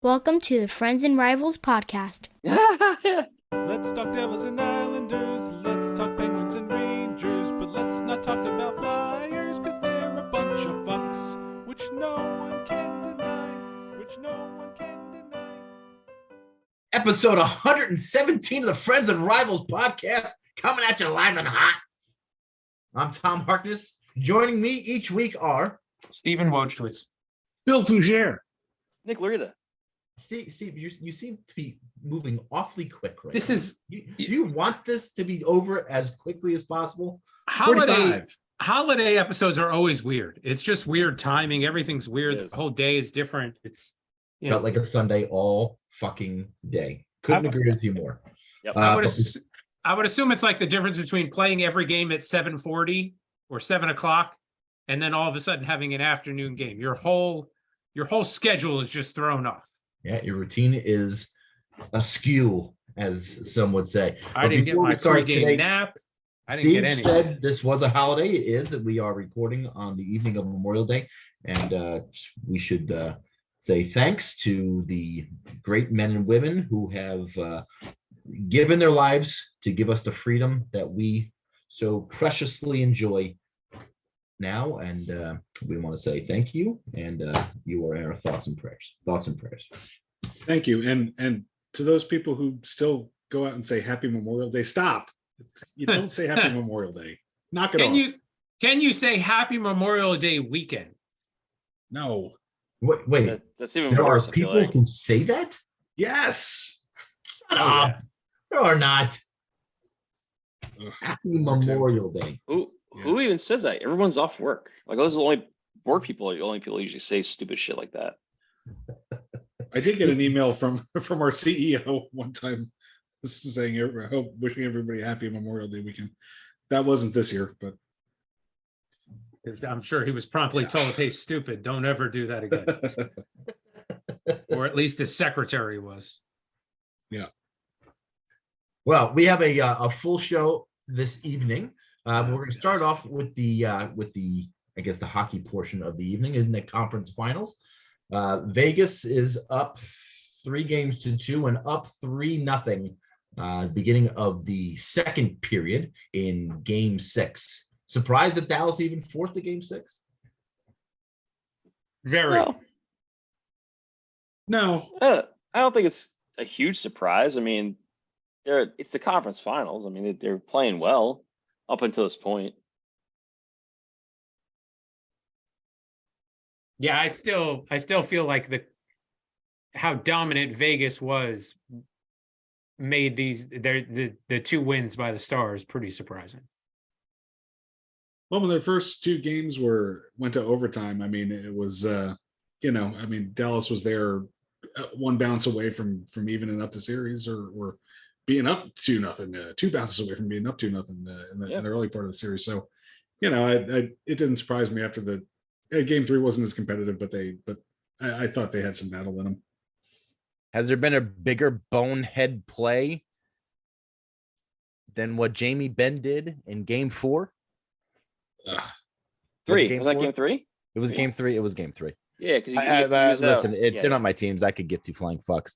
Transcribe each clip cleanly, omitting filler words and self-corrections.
Welcome to the Friends and Rivals podcast. Let's talk Devils and Islanders, let's talk Penguins and Rangers, but let's not talk about Flyers, cause they're a bunch of fucks, which no one can deny. Episode 117 of the Friends and Rivals podcast, coming at you live and hot. I'm Tom Harkness. Joining me each week are Stephen Wojtowicz, Bill Fougere, Nick Loretta. Steve, you seem to be moving awfully quick right This now. is Do you want this to be over as quickly as possible? holiday episodes are always weird. It's just weird timing. Everything's weird. The whole day is different. It's Felt like a Sunday all fucking day. Couldn't agree with you more. Yep. I would assume it's like the difference between playing every game at 7:40 or 7 o'clock, and then all of a sudden having an afternoon game. Your whole schedule is just thrown off. Yeah, your routine is askew, as some would say. I didn't get my pre-game nap. I didn't get any. Steve said this was a holiday. It is that we are recording on the evening of Memorial Day, and we should say thanks to the great men and women who have given their lives to give us the freedom that we so preciously enjoy now. And we want to say thank you, and you are in our thoughts and prayers. Thank you. And to those people who still go out and say Happy Memorial Day, stop. You don't say Happy Memorial Day. Knock it off. Can you say Happy Memorial Day weekend? No. Wait. That's even There worse. are I feel people who like. can say that? Yes. Shut up. Yeah. There are not. Ugh. Happy Memorial Day. Who even says that? Everyone's off work. Like those are the only work people. The only people who usually say stupid shit like that. I did get an email from our CEO one time saying, wishing everybody a happy Memorial Day weekend. That wasn't this year, but Because I'm sure he was promptly told, "Hey, stupid, don't ever do that again." Or at least his secretary was. Well, we have a full show this evening. We're going to start off with the I guess the hockey portion of the evening, isn't it? Conference finals. Vegas is up 3-2 and up 3-0. Beginning of the second period in Game 6. Surprised that Dallas even forced a Game 6? Very. Well, no. I don't think it's a huge surprise. I mean, it's the conference finals. I mean, they're playing well up until this point. Yeah, I still feel like how dominant Vegas was made the 2 wins by the Stars pretty surprising. Well, when their first 2 games went to overtime, I mean, it was Dallas was there 1 bounce away from evening up the series or being up 2-0, 2 bounces away from being up 2-0 in the early part of the series. So, it didn't surprise me after the Game 3 wasn't as competitive, but I thought they had some battle in them. Has there been a bigger bonehead play than what Jamie Benn did in Game 4? 3. Was that Game 3? It was Game 3. It was Game 3. Yeah, because listen, they're not my teams. I could give 2 flying fucks,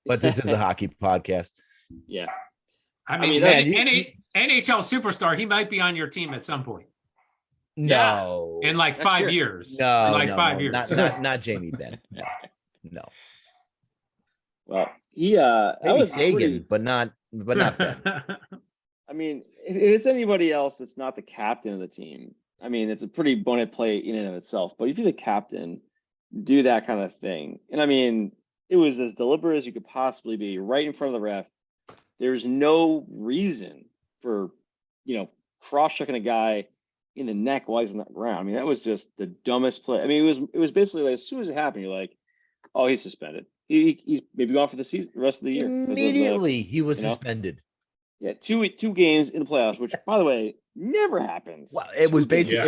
but this is a hockey podcast. Yeah. I mean, NHL superstar, he might be on your team at some point. No. In like 5 years. No. In like 5 years. Not Jamie Benn. No. Well, Maybe Sagan, but not Ben. I mean, if it's anybody else that's not the captain of the team, I mean, it's a pretty bonehead play in and of itself. But if you're the captain, do that kind of thing. And I mean, it was as deliberate as you could possibly be, right in front of the ref. There's no reason for, cross-checking a guy in the neck while he's on the ground. I mean, that was just the dumbest play. I mean, it was basically like, as soon as it happened, you're like, oh, he's suspended. He's maybe gone for the season, the rest of the year. Immediately, he was suspended. Yeah, two games in the playoffs, which, by the way, never happens. Well, it was basically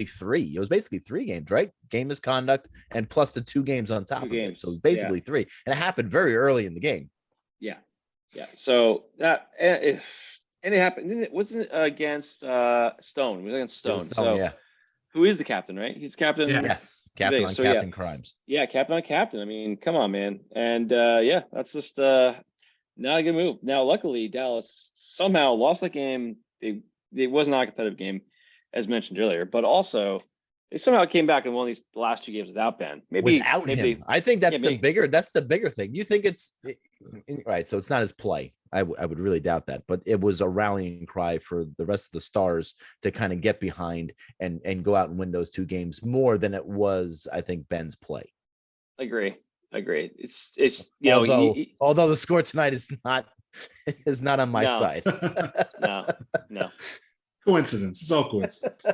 3. It was basically 3 games, right? Game misconduct and plus the 2 games on top of it. So it was basically 3, and it happened very early in the game. Yeah. So that it happened. Wasn't it against Stone? It was against Stone. Stone, so who is the captain? Right? He's captain. Yeah. Yes. Captain Big. on So, captain crimes. Yeah, captain on captain. I mean, come on, man. And yeah, that's just not a good move. Now, luckily, Dallas somehow lost that game. It was not a competitive game, as mentioned earlier, but also they somehow came back and won these last two games without Ben. Maybe Him. I think that's yeah, the bigger thing. You think it's right. So it's not his play. I would really doubt that, but it was a rallying cry for the rest of the stars to kind of get behind and go out and win those two games more than it was, I think, Ben's play. Agree. It's although the score tonight is not on my side. No. Coincidence. It's all coincidence.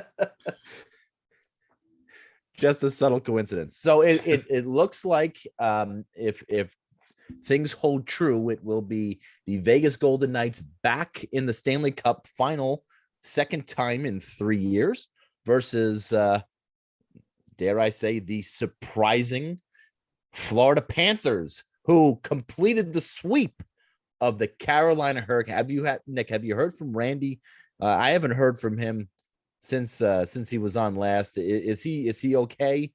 Just a subtle coincidence. So it looks like if things hold true, it will be the Vegas Golden Knights back in the Stanley Cup final, second time in 3 years, versus dare I say, the surprising Florida Panthers, who completed the sweep of the Carolina Hurricanes. Nick, have you heard from Randy? I haven't heard from him since he was on last. Is he okay?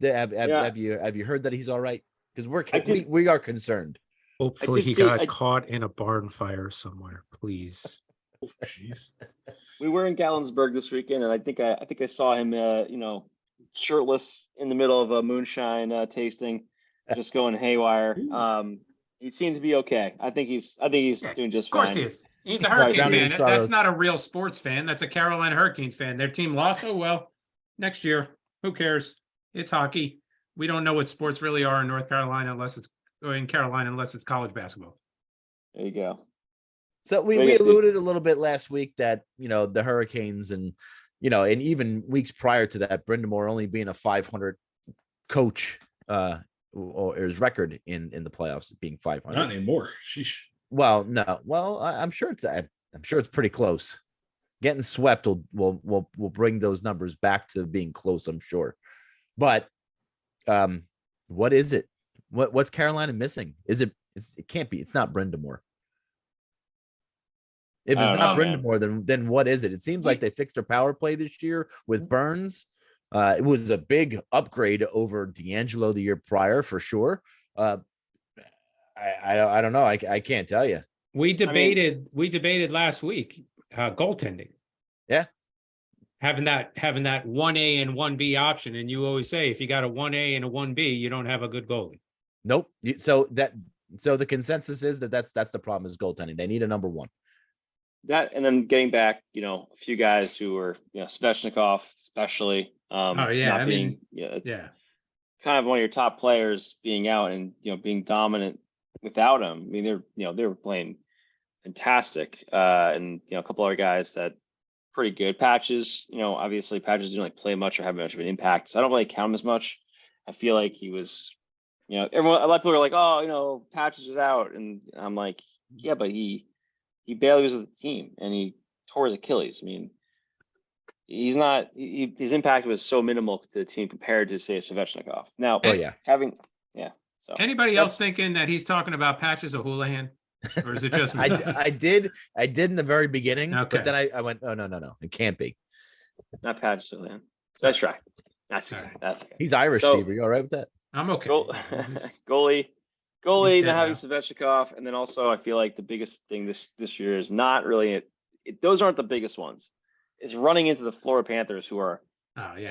Have you heard that he's all right? Because we are concerned. Hopefully he got caught in a barn fire somewhere, please. Oh, jeez. We were in Gatlinburg this weekend, and I think I saw him, shirtless in the middle of a moonshine tasting, just going haywire. He seemed to be okay. I think he's doing just fine. Of course he is. He's a Hurricane fan. Sorrows. That's not a real sports fan. That's a Carolina Hurricanes fan. Their team lost. Oh, well, next year. Who cares? It's hockey. We don't know what sports really are in North Carolina unless it's college basketball. There you go. So we alluded a little bit last week that, the Hurricanes and even weeks prior to that, Brind'Amour only being a 500 coach, or his record in the playoffs being 500. Not anymore. Sheesh. Well, no. Well, I'm sure it's pretty close. Getting swept will bring those numbers back to being close, I'm sure. But what is it? What's Carolina missing? It can't be. It's not Brind'Amour. If it's not Brind'Amour, then what is it? It seems like they fixed their power play this year with Burns. It was a big upgrade over D'Angelo the year prior, for sure. I don't know. I can't tell you. We debated last week goaltending. Yeah. Having that 1A and 1B option. And you always say, if you got a 1A and a 1B, you don't have a good goalie. Nope. So the consensus is that's the problem is goaltending. They need a number one. That, and then getting back, a few guys who were, Svechnikov, especially. Kind of one of your top players being out and being dominant without him. I mean, they were playing fantastic, and a couple other guys that pretty good. Patches, obviously Patches didn't play much or have much of an impact, so I don't really count him as much. I feel like he was, a lot of people are like, oh, Patches is out, and I'm like, yeah, but he barely was with the team and he tore his Achilles. I mean, he's not. His impact was so minimal to the team compared to, say, Svechnikov. Now, So anybody else thinking that he's talking about Patches O'Houlihan, or is it just me? I did in the very beginning, okay. But then I went, oh no, it can't be. Not Patches O'Houlihan. That's right. That's okay. That's okay. He's Irish, Steve. Are you all right with that? I'm okay. Goalie. He's Now having dead Svechnikov, and then also I feel like the biggest thing this year is not really those aren't the biggest ones. It's running into the Florida Panthers, who are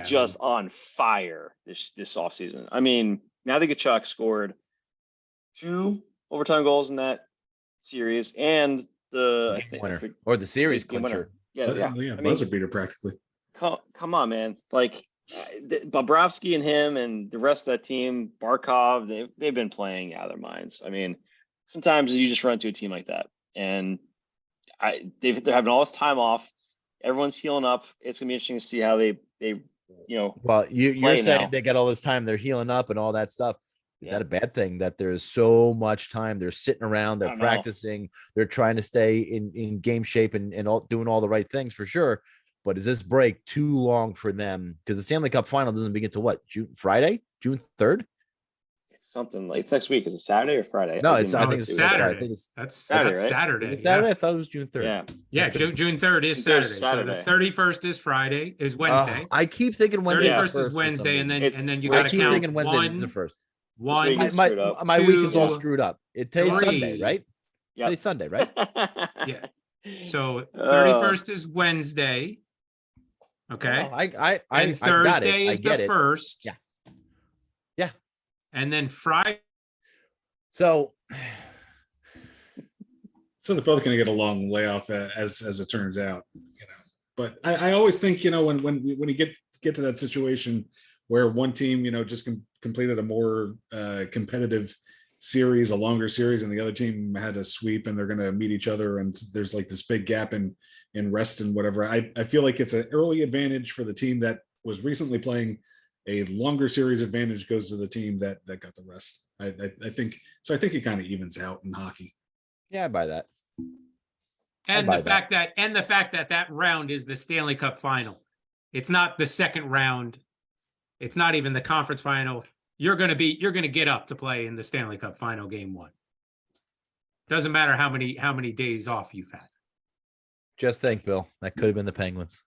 just on fire this offseason. I mean, now that Tkachuk scored 2 overtime goals in that series, and the winner or the series clincher. Yeah, buzzer beater practically. Come on, man! Like Bobrovsky and him and the rest of that team, Barkov, they've been playing out of their minds. I mean, sometimes you just run into a team like that, and they're having all this time off. Everyone's healing up. It's gonna be interesting to see how they Well, you're saying they got all this time, they're healing up and all that stuff. Is that a bad thing that there's so much time? They're sitting around, they're practicing, they're trying to stay in game shape and doing all the right things for sure. But is this break too long for them? Because the Stanley Cup final doesn't begin to what? June 3rd? something like it's next week. Is it Saturday or Friday? No, I it's. didn't I know think it it's was Saturday. I Saturday. think it's. That's Saturday, that's right? Saturday. Is it Saturday? Yeah. I thought it was June 3rd. Yeah. Yeah, June 3rd is June 3rd Saturday. is So the Saturday. 31st is Friday, is Wednesday. I keep thinking Wednesday. 31st the is first for some Wednesday, and reason. then you We're got to I keep count thinking Wednesday is the one, first. week My is my, screwed up. my week is all two, screwed up. Today's Sunday, three. right? Yep. Today's Sunday, right? Yeah. So Oh. 31st is Wednesday. Okay. No, I And got it. Thursday I is get the it. first. Yeah. Yeah. And then Friday. So they're both going to get a long layoff as it turns out, But I always think, when you get to that situation where one team, just completed a more competitive series, a longer series, and the other team had a sweep, and they're going to meet each other, and there's like this big gap in rest and whatever. I feel like it's an early advantage for the team that was recently playing. A longer series advantage goes to the team that got the rest. I think so. I think it kind of evens out in hockey. yeah, I buy that. And buy the fact that that round is the Stanley Cup final. It's not the second round. It's not even the conference final. You're going to get up to play in the Stanley Cup final game 1. Doesn't matter how many days off you've had. Just think, Bill, that could have been the Penguins.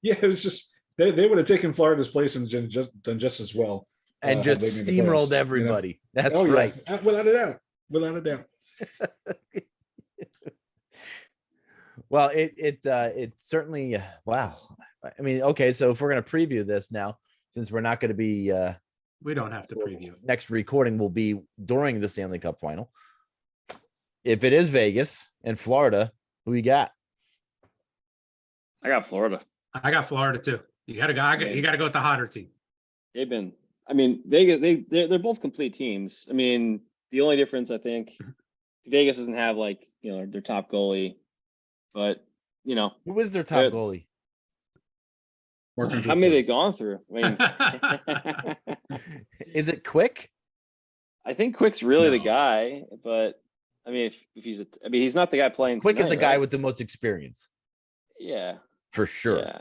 Yeah, it was just they would have taken Florida's place and done just as well. And had just they made the playoffs, steamrolled everybody. That's Oh, right. Yeah. Without a doubt. Without a doubt. Well, it certainly wow. I mean, okay, so if we're going to preview this now, since we're not going to be We don't have to preview it. next recording will be during the Stanley Cup final. If it is Vegas and Florida, who you got? I got Florida. I got Florida too. You got to go with the hotter team. They've been. I mean, they're both complete teams. I mean, the only difference I think Vegas doesn't have their top goalie, but Who is their top Good. goalie? how many they've gone through. I mean, Is it Quick? I think Quick's really the No. guy, but I mean, if he's he's not the guy playing. Quick is the tonight, guy right? with the most experience, Yeah, for sure. yeah.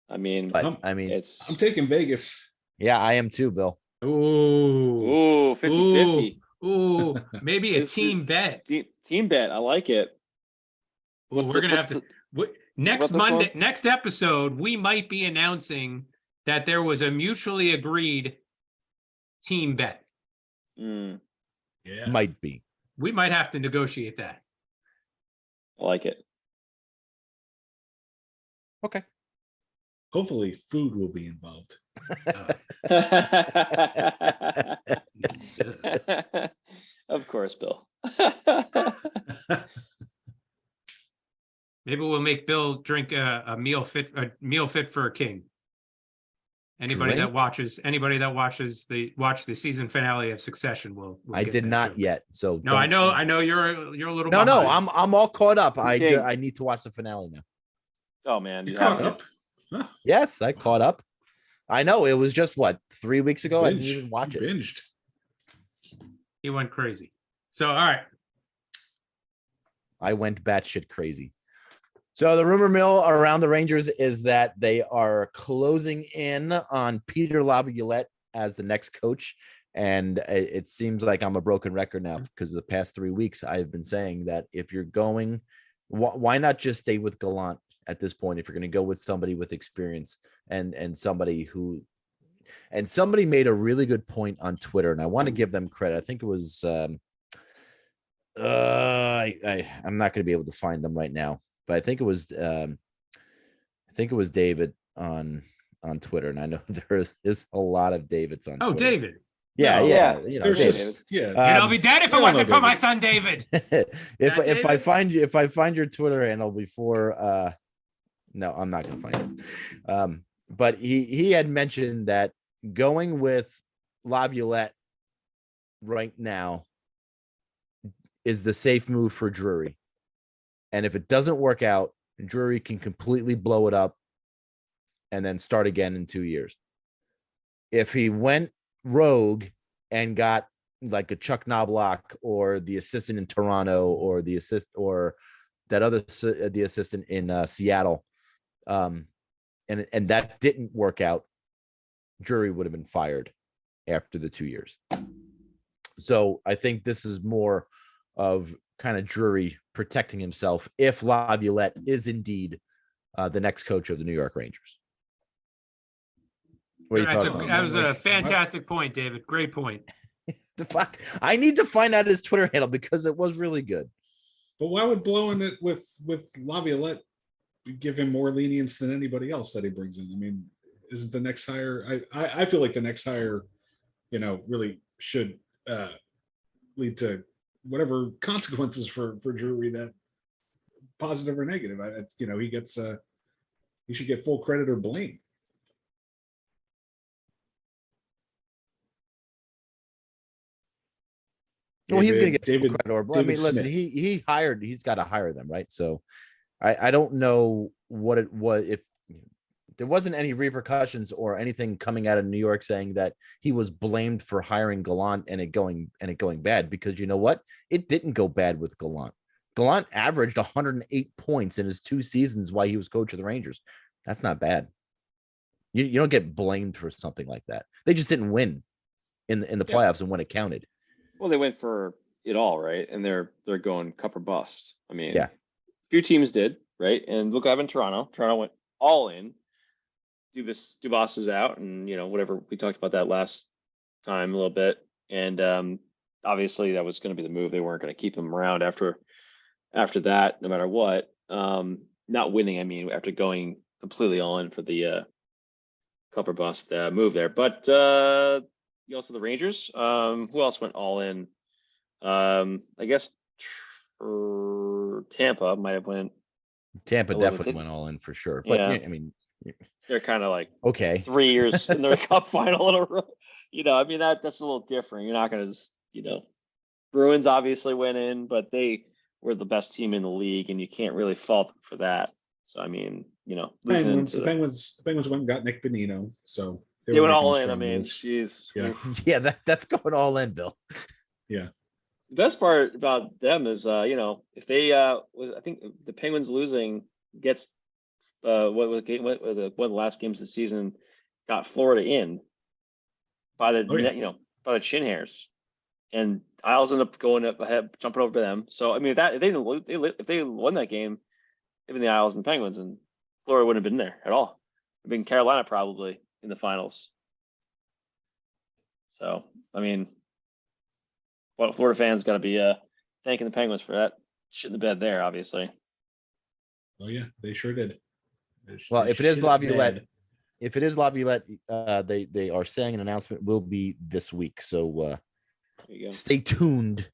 I mean, But I mean, it's I'm taking Vegas. yeah, I am too, Bill. Ooh. 50-50. Ooh, maybe a This is- team bet. Team bet. I like it. Well, What's we're the- gonna what's have to the- next this one? Monday, next episode. We might be announcing that there was a mutually agreed team bet. Mm, Yeah. Might be. We might have to negotiate that. I like it. Okay. Hopefully food will be involved. Of course, Bill. Maybe we'll make Bill drink a meal fit for a king. Anybody that watches the season finale of Succession will I get did that not joke. yet. So No, I know you're a little. No, behind. I'm all caught up. Okay. I need to watch the finale now. Oh man, You you caught have up. Huh. Yes, I caught up. I know it was just 3 weeks ago. I didn't Binge. even watch You it. Binged. He went crazy. So all right, I went batshit crazy. So the rumor mill around the Rangers is that they are closing in on Peter Laviolette as the next coach. And it seems like I'm a broken record now because the past 3 weeks I've been saying that if you're going, why not just stay with Gallant at this point? If you're going to go with somebody with experience and somebody made a really good point on Twitter, and I want to give them credit. I think it was, I'm not going to be able to find them right now, but I think it was David on Twitter, and I know there is a lot of Davids on. oh Twitter. David, Yeah, No, yeah. yeah. There's David. just yeah. and I'll be dead if it we all wasn't know for my David. son David. if David? I find your Twitter handle before, no, I'm not gonna find it. But he had mentioned that going with Laviolette right now is the safe move for Drury, and if it doesn't work out, Drury can completely blow it up and then start again in 2 years. If he went rogue and got like a Chuck Knobloch or the assistant in Toronto or the assistant in Seattle, and that didn't work out, Drury would have been fired after the 2 years. So I think this is more of kind of Drury protecting himself if Laviolette is indeed the next coach of the New York Rangers. What are your thoughts on That that? was a fantastic point, David. Great point. The fuck? I need to find out his Twitter handle because it was really good. But why would blowing it with Laviolette give him more lenience than anybody else that he brings in? I mean, isn't the next hire? I feel like the next hire, really should lead to whatever consequences for Drury, that positive or negative. He gets he should get full credit or blame. Well, he's going to get David, full credit or blame. I David mean, listen, Smith. he's got to hire them, right? So I don't know what it was, if there wasn't any repercussions or anything coming out of New York saying that he was blamed for hiring Gallant and it going bad, because you know what? It didn't go bad with Gallant. Gallant averaged 108 points in his 2 seasons while he was coach of the Rangers. That's not bad. You don't get blamed for something like that. They just didn't win in the playoffs and when it counted. Well, they went for it all, right? And they're going cup or bust. I mean, Yeah. few teams did, right? And look, I'm in Toronto. Toronto went all in. Dubas is out, and whatever, we talked about that last time a little bit. And obviously that was going to be the move. They weren't going to keep him around after that, no matter what. Not winning, I mean, after going completely all in for the cup or bust move there. But you also the Rangers. Who else went all in? I guess for Tampa might have went. Tampa definitely went all in for sure. But Yeah. I mean, they're kind of like okay, 3 years in their cup final in a row. I mean, that's a little different. You're not going to just, Bruins obviously went in, but they were the best team in the league, and you can't really fault them for that. So I mean, Penguins. The Penguins went and got Nick Bonino, so they went making all the in. I strong mean, moves. jeez. Yeah. yeah, that's going all in, Bill. Yeah. The best part about them is, if they I think the Penguins losing gets one of the last games of the season got Florida in by the by the chin hairs, and Isles ended up going up ahead, jumping over them. So I mean, if they won that game, even the Isles and the Penguins, and Florida wouldn't have been there at all. I mean, Carolina probably in the finals. So I mean, Florida fans got to be thanking the Penguins for that shit in the bed there, obviously. Oh yeah, they sure did. Well, if it is Laviolette, they are saying an announcement will be this week. So There you go. stay tuned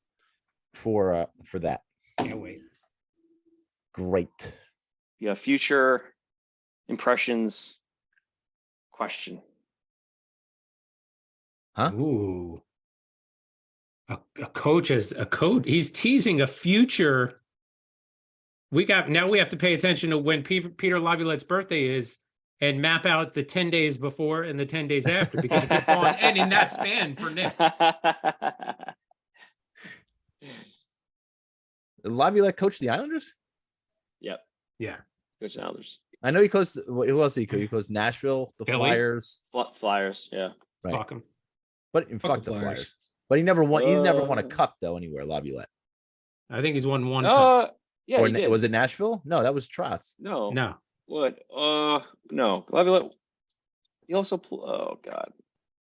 for that. Can't wait. Great. Yeah, future impressions question. Huh? Ooh. A coach. He's teasing a future. Now we have to pay attention to when Peter Laviolette's birthday is and map out the 10 days before and the 10 days after, because it could fall and in that span for Nick. Laviolette coached the Islanders? Yep. Yeah. Coach Islanders. I know he coached. Who else did he coach? He coached Nashville, the Philly. Flyers. Flyers, yeah. Right. Fuck him. But fuck the Flyers. But he never won. He's never won a Uh, cup though anywhere. Laviolette. I think he's won one cup. Yeah, Or he did. was it Nashville? No, that was Trotz. No. No. What? No. Laviolette. He also. Oh God.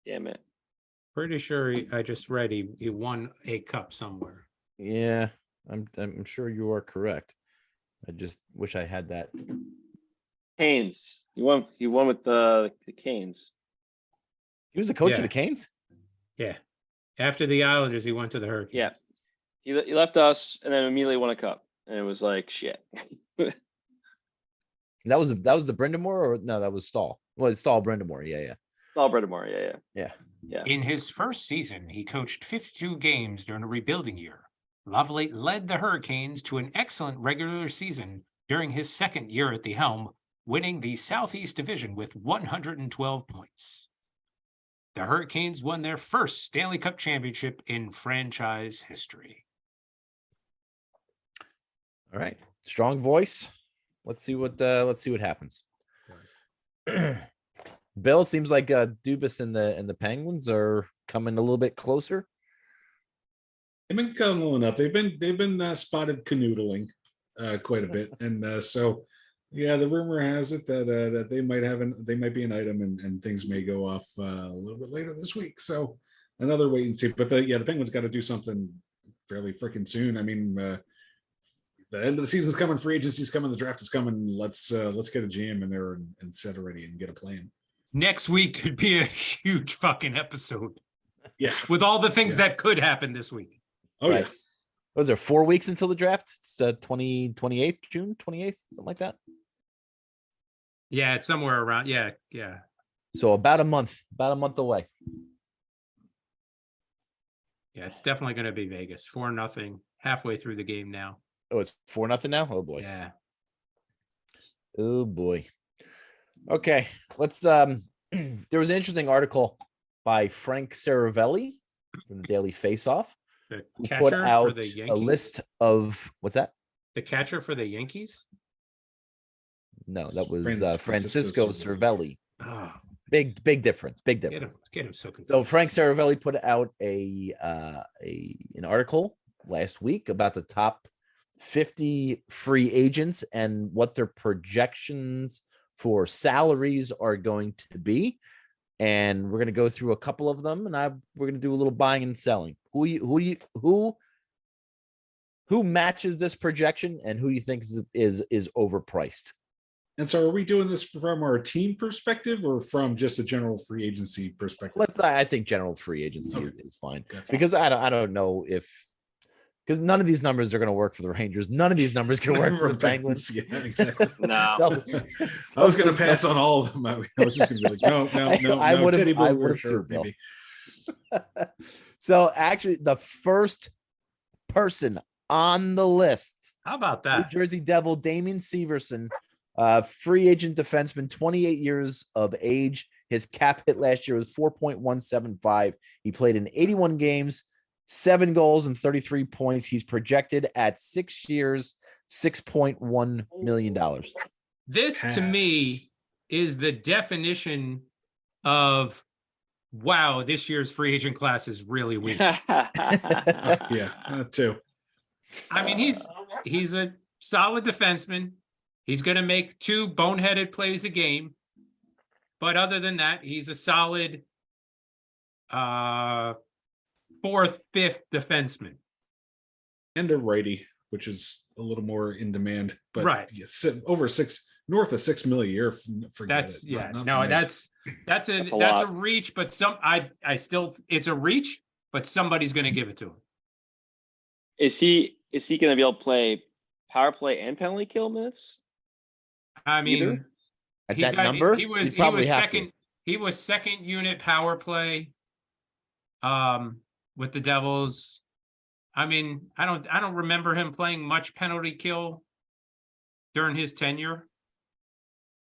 Damn it. Pretty sure I just read he won a cup somewhere. Yeah, I'm sure you are correct. I just wish I had that. Canes. He won with the Canes. He was the coach Yeah. of the Canes? Yeah. After the Islanders, he went to the Hurricanes. Yeah. He left us and then immediately won a cup, and it was like shit. That was the Brindamore, or no, that was Stahl. Well, it's Stahl Brindamore. Yeah. All Brindamore, yeah. In his first season, he coached 52 games during a rebuilding year. Laviolette led the Hurricanes to an excellent regular season during his second year at the helm, winning the Southeast Division with 112 points. The Hurricanes won their first Stanley Cup championship in franchise history. All right. Strong voice. Let's see what happens. Bill, seems like Dubas and the Penguins are coming a little bit closer? They've been cuddling up. They've been spotted canoodling quite a bit, and so yeah, the rumor has it that they might be an item, and things may go off a little bit later this week. So another wait and see. But the Penguins got to do something fairly freaking soon. I mean, the end of the season's coming, free agency's coming, the draft is coming. Let's get a GM in there and set ready and get a plan. Next week could be a huge fucking episode Yeah, with all the things Yeah. that could happen this week. oh Right. yeah. Was there 4 weeks until the draft? It's 28th, June 28th, something like that. Yeah, it's somewhere around. Yeah. So about a month away. Yeah, it's definitely going to be Vegas. 4-0, halfway through the game now. Oh, it's 4-0 now. Oh boy. Yeah. Oh boy. Okay, let's there was an interesting article by Frank Saravelli from the Daily Faceoff The who put catcher for out the a Yankees. list of what's that? The catcher for the Yankees. No, that was Francisco Francisco Cervelli. Cervelli. Oh, Big difference. Big get difference. him so confused. So Frank Saravelli put out an article last week about the top 50 free agents and what their projections for salaries are going to be. And we're going to go through a couple of them, and we're going to do a little buying and selling. Who matches this projection, and who you think is overpriced? And so, are we doing this from our team perspective or from just a general free agency perspective? I think general free agency Okay. is fine Gotcha. because I don't know because none of these numbers are going to work for the Rangers. None of these numbers can work for the Penguins. Yeah, exactly. No. So I was going to pass on all of them. I was just going to be like, no. I would've- Teddy I Blueger, would've sure, too, Bill. maybe. So actually, the first person on the list, How about New that? Jersey Devil Damien Severson, free agent defenseman, 28 years of age. His cap hit last year was 4.175. He played in 81 games, 7 goals and 33 points. He's projected at 6 years, $6.1 million. This to me is the definition of wow, this year's free agent class is really weak. Yeah, too. I mean, he's a solid defenseman. He's going to make 2 boneheaded plays a game. But other than that, he's a solid 4th, 5th defenseman. And a righty, which is a little more in demand. But Right. yes, over north of $6 million a year. Forget That's it. yeah. Not No, for me. that's a That's a that's a lot. reach, but I still it's a reach, but somebody's going to give it to him. Is he going to be able to play power play and penalty kill minutes? I mean, Either? At that number, he was you'd probably have second. to. He was second unit power play. With the Devils. I mean, I don't remember him playing much penalty kill during his tenure.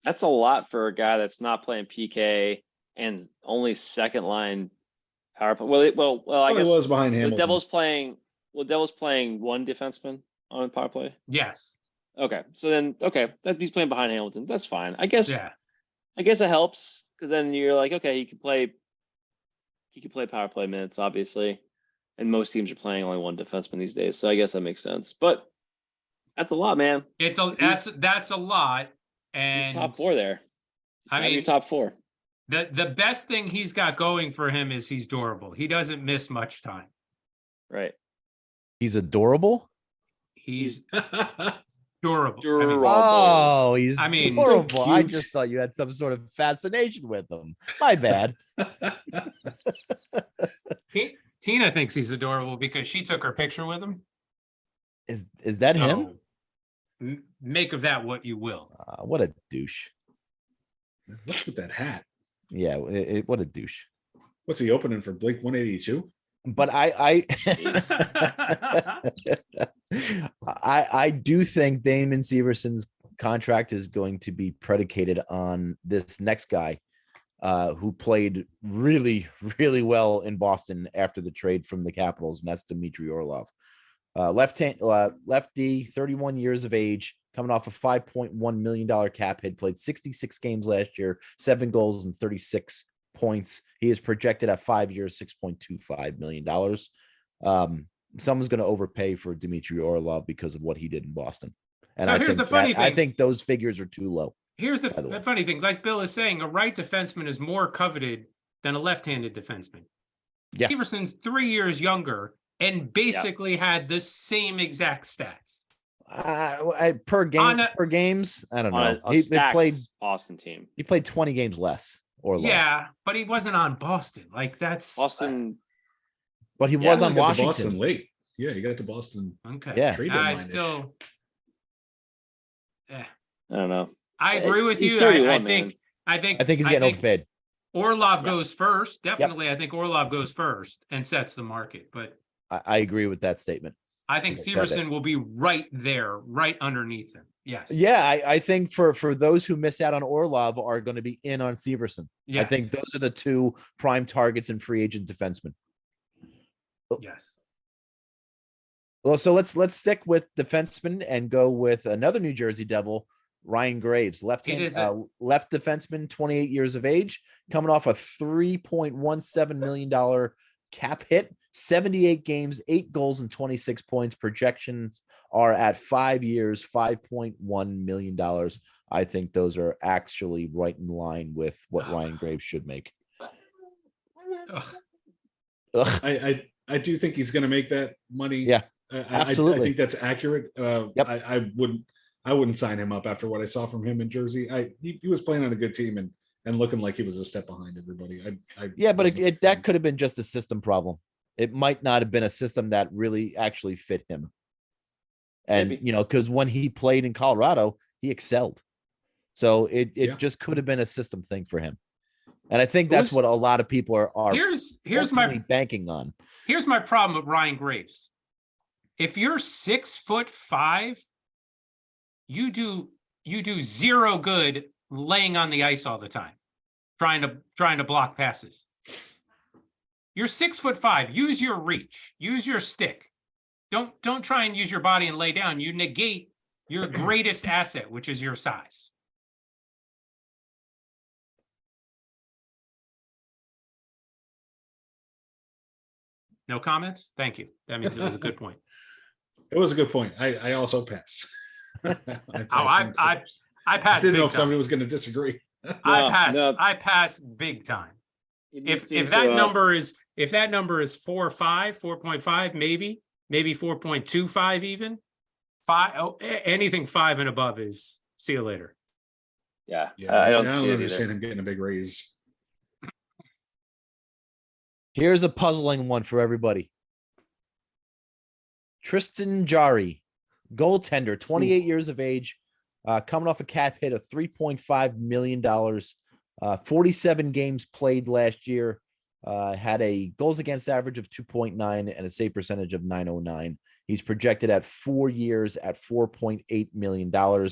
That's a lot for a guy that's not playing PK and only second line power play. Well, I Well, guess it was behind the Hamilton. Devils playing. Well, Devils playing 1 defenseman on power play. Yes. Okay, so then that he's playing behind Hamilton. That's fine. I guess Yeah. it helps because then you're like, okay, he can play power play minutes, obviously, and most teams are playing only 1 defenseman these days, so I guess that makes sense. But that's a lot, man. That's a lot. And He's top 4 there. He's I gotta be mean, top 4. the best thing he's got going for him is he's durable. He doesn't miss much time. Right. He's adorable. He's durable. Durable. Oh, he's I mean, adorable. so I cute. just thought you had some sort of fascination with him. My bad. Tina thinks he's adorable because she took her picture with him. Is that him? So, make of that what you will. What a douche. What's with that hat? Yeah, what a douche. What's he opening for Blink 182? But I do think Damon Severson's contract is going to be predicated on this next guy who played really, really well in Boston after the trade from the Capitals, and that's Dmitry Orlov. Lefty, 31 years of age, coming off a $5.1 million cap hit, played 66 games last year, 7 goals and 36 points. He is projected at 5 years, $6.25 million. Someone's going to overpay for Dmitry Orlov because of what he did in Boston. And So here's the funny I thing. think those figures are too low. Here's by the way. the funny thing. Like Bill is saying, a right defenseman is more coveted than a left-handed defenseman. Yeah. Severson's 3 years younger and basically had the same exact stats. Per game, On a- per games, I don't know. On a They stacked played. Boston team. He played 20 games less. Orlov. Yeah, but he wasn't on Boston. Like that's Boston. But he Yeah, was he on got to Washington. Boston late. Yeah, you got to Boston. okay. Yeah. Trade I deadline-ish. still. I don't know. I agree with He's you. 31, I man. think I think he's getting overpaid. Orlov Yeah. goes first. Definitely, I think Orlov goes first and sets the market. But I agree with that statement. I think I said it. Severson will be right there, right underneath him. Yes. Yeah, I think for those who miss out on Orlov are going to be in on Severson. I Yes. think those are the two prime targets and free agent defensemen. Yes. Well, so let's stick with defensemen and go with another New Jersey Devil, Ryan Graves, left defenseman, 28 years of age, coming off a $3.17 million cap hit, 78 games, 8 goals, and 26 points. Projections are at 5 years, $5.1 million. I think those are actually right in line with what Ryan Graves should make. Ugh. Ugh. I do think he's going to make that money. Yeah, absolutely. I think that's accurate. Yep. I wouldn't sign him up after what I saw from him in Jersey. He was playing on a good team and looking like he was a step behind everybody. Yeah, but that could have been just a system problem. It might not have been a system that really actually fit him. And, Maybe. you know, because when he played in Colorado, he excelled. So it just could have been a system thing for him. And I think that's what a lot of people are Here's ultimately my banking on. Here's my problem with Ryan Graves. If you're 6'5", you do zero good laying on the ice all the time, trying to block passes. You're 6'5". Use your reach. Use your stick. Don't try and use your body and lay down. You negate your greatest asset, which is your size. No comments? Thank you. That means it was a good point. It was a good point. I also passed. I passed didn't know big if somebody time. was going to disagree. I pass big time. If that number is 4 or 5, 4.5, maybe 4.25 even. 5 anything 5 and above is see you later. Yeah, Yeah, I don't I see don't it understand either. him getting a big raise. Here's a puzzling one for everybody. Tristan Jarry, goaltender, 28 years of age, coming off a cap hit of $3.5 million, 47 games played last year, had a goals against average of 2.9 and a save percentage of .909. He's projected at 4 years at $4.8 million.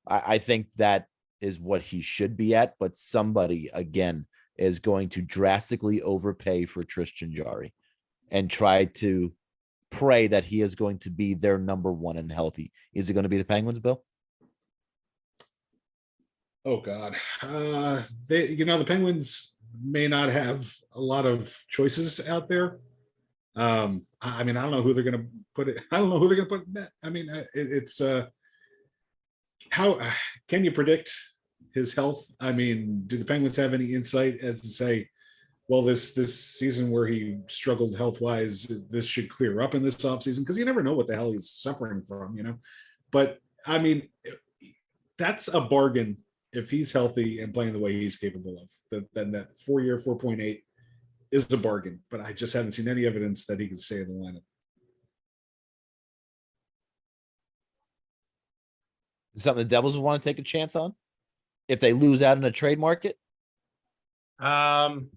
I think that is what he should be at, but somebody, again, is going to drastically overpay for Tristan Jarry and try to pray that he is going to be their number one and healthy. Is it going to be the Penguins, Bill? Oh God. The Penguins may not have a lot of choices out there. I mean, I don't know who they're going to put it. I don't know who they're going to put in net. I mean, it's how can you predict his health? I mean, do the Penguins have any insight as to say, well, this season where he struggled health-wise, this should clear up in this offseason? Because you never know what the hell he's suffering from, you know? But, I mean, that's a bargain if he's healthy and playing the way he's capable of. Then that 4 year, 4.8 is a bargain. But I just haven't seen any evidence that he can stay in the lineup. Is something the Devils would want to take a chance on if they lose out in a trade market? I mean,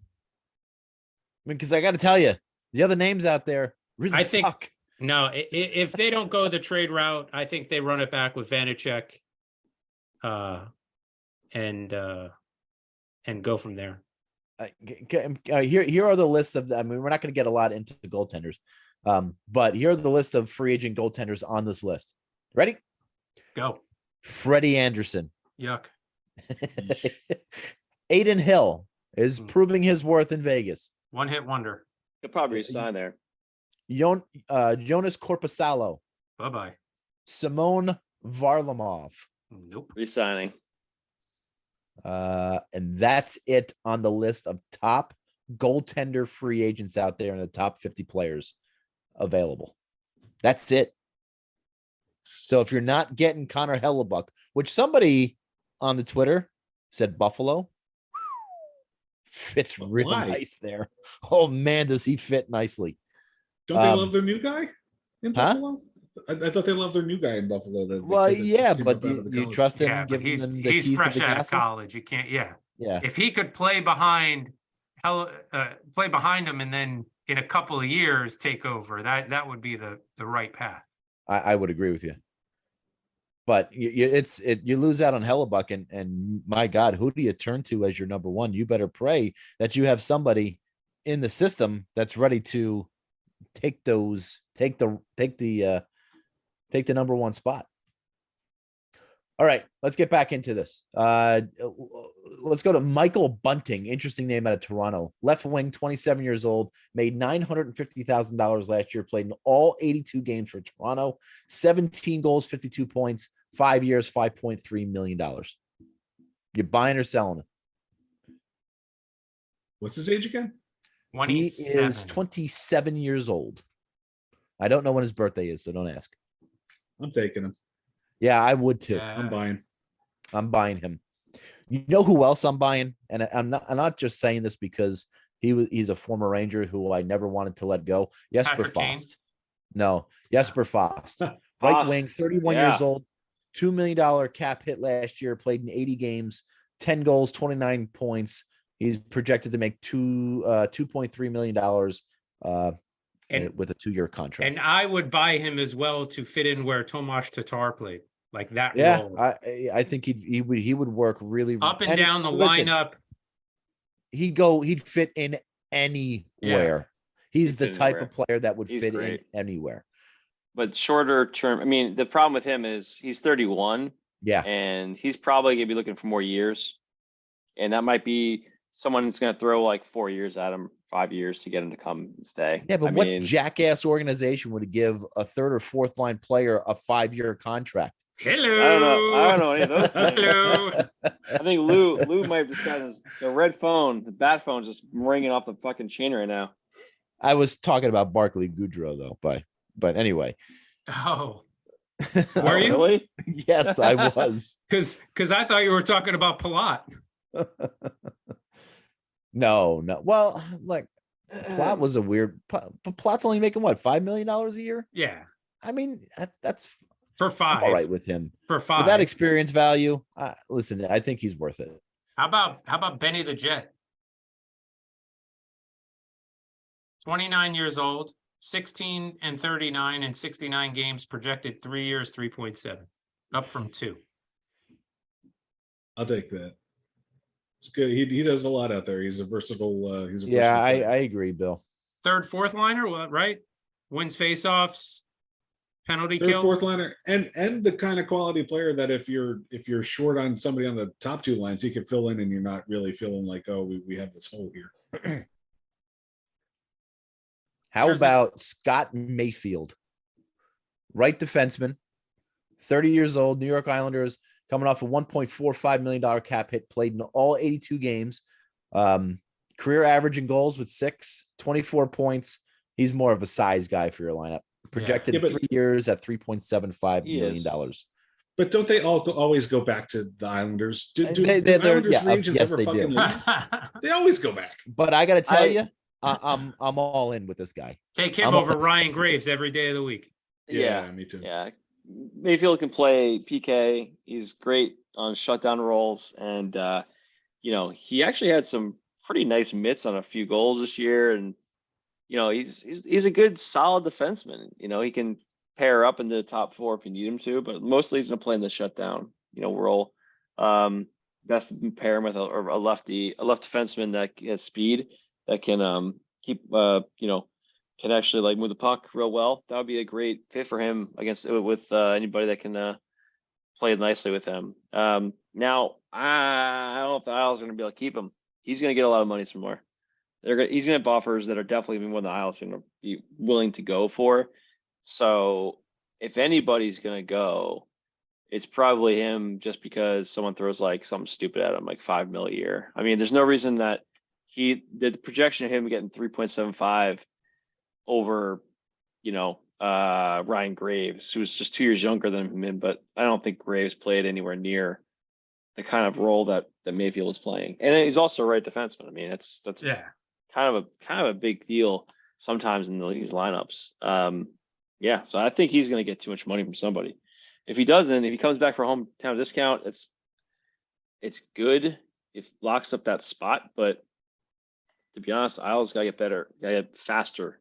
because I got to tell you, the other names out there really I think- suck. No, if they don't go the trade route, I think they run it back with Vanacek, and go from there. Here are the list of. I mean, we're not going to get a lot into the goaltenders, but here are the list of free agent goaltenders on this list. Ready? Go. Freddie Anderson, Yuck. Aiden Hill, is Hmm. proving his worth in Vegas. One hit wonder. He'll probably resign there. Jonas Corposalo, Bye-bye. Simone Varlamov. Nope. Resigning. And that's it on the list of top goaltender free agents out there in the top 50 players available. That's it. So if you're not getting Connor Hellebuck, which somebody on the Twitter said Buffalo fits But real why? nice there. Oh man, does he fit nicely? Don't they love their new guy in Huh? Buffalo? I thought they loved their new guy in Buffalo. Well, kid that yeah, just came but up out of the you college. trust him Yeah, but giving he's them the he's keys to fresh the out of castle? college. You can't. Yeah. Yeah, If he could play behind him and then in a couple of years take over, that would be the right path. I would agree with you. But you lose out on Hellebuck, and my God, who do you turn to as your number one? You better pray that you have somebody in the system that's ready to take the number one spot. All right, let's get back into this. Let's go to Michael Bunting. Interesting name out of Toronto. Left wing, 27 years old, made $950,000 last year, played in all 82 games for Toronto, 17 goals, 52 points, 5 years, $5.3 million. You buying or selling it? What's his age again? He is 27 years old. I don't know when his birthday is, so don't ask. I'm taking him. Yeah, I would too. I'm buying. I'm buying him. You know who else I'm buying? And I'm not just saying this because he's a former Ranger who I never wanted to let go. Jesper Patrick Kane? Fast. No, Jesper Fast. Right wing, 31 years old, $2 million cap hit last year, played in 80 games, 10 goals, 29 points. He's projected to make $2.3 million with a 2-year contract. And I would buy him as well to fit in where Tomas Tatar played, like that Yeah, role. I think he would work really Up and down the listen, lineup. He'd fit in anywhere. He's the fit type anywhere. of player that would He's fit great. in anywhere. But shorter term, I mean, the problem with him is he's 31 Yeah. and he's probably gonna be looking for more years. And that might be someone who's gonna throw like 4 years at him, 5 years to get him to come and stay. Yeah, but I what mean, jackass organization would give a third or fourth line player a 5-year contract? Hello. I don't know any of those things. Hello. I think Lou might have disguised the red phone, the bat phone, just ringing off the fucking chain right now. I was talking about Barkley Goudreau though, but anyway. Oh, Oh, were you? really? Yes, I was. Because I thought you were talking about Palat. No. Well, like Plot was a weird. But Plot's only making what, $5 million a year? Yeah, I mean, that's for I'm 5. all right with him. For For 5. that experience value, listen, I think he's worth it. How about Benny the Jet? 29 years old, 16 and 39 and 69 games, projected 3 years, 3.7, up from 2. I'll take that. It's good. He does a lot out there. He's a versatile. Yeah, I player. agree, Bill. Third, fourth liner, right? Wins faceoffs, penalty Third, kill. fourth liner, and the kind of quality player that if you're short on somebody on the top 2 lines, he can fill in, and you're not really feeling like, oh, we have this hole here. How Here's about Scott Mayfield? Right defenseman, 30 years old, New York Islanders, coming off a $1.45 million cap hit, played in all 82 games. Career average in goals with 6, 24 points. He's more of a size guy for your lineup. Projected Yeah, but- 3 years at $3.75 He million. is. But don't they always go back to the Islanders? Do They're- Islanders yeah, free agents yes, ever they fucking do. leave? They always go back. But I got to tell I- you, I'm all in with this guy. Take him I'm a- over Ryan Graves every day of the week. Yeah, me too. Yeah. Mayfield can play PK. He's great on shutdown rolls. And, he actually had some pretty nice mitts on a few goals this year. And, he's a good, solid defenseman. He can pair up into the top 4 if you need him to, but mostly he's going to play in the shutdown, role. Best to pair him with a left defenseman that has speed, that can keep, can actually like move the puck real well. That would be a great fit for him with anybody that can play nicely with him. Now I don't know if the Isles are going to be able to keep him. he's going to get a lot of money somewhere. He's going to have offers that are definitely more than the Isles going to be willing to go for. So if anybody's going to go, it's probably him, just because someone throws like something stupid at him, like $5 million a year. I mean, there's no reason that the projection of him getting 3.75 over, Ryan Graves, who's just 2 years younger than him, but I don't think Graves played anywhere near the kind of role that Mayfield is playing. And he's also a right defenseman. I mean, that's Yeah. kind of a big deal sometimes in these lineups. Yeah, so I think he's going to get too much money from somebody. If he doesn't, if he comes back for a hometown discount, it's good. It locks up that spot, but to be honest, Isles got to get better, got to get faster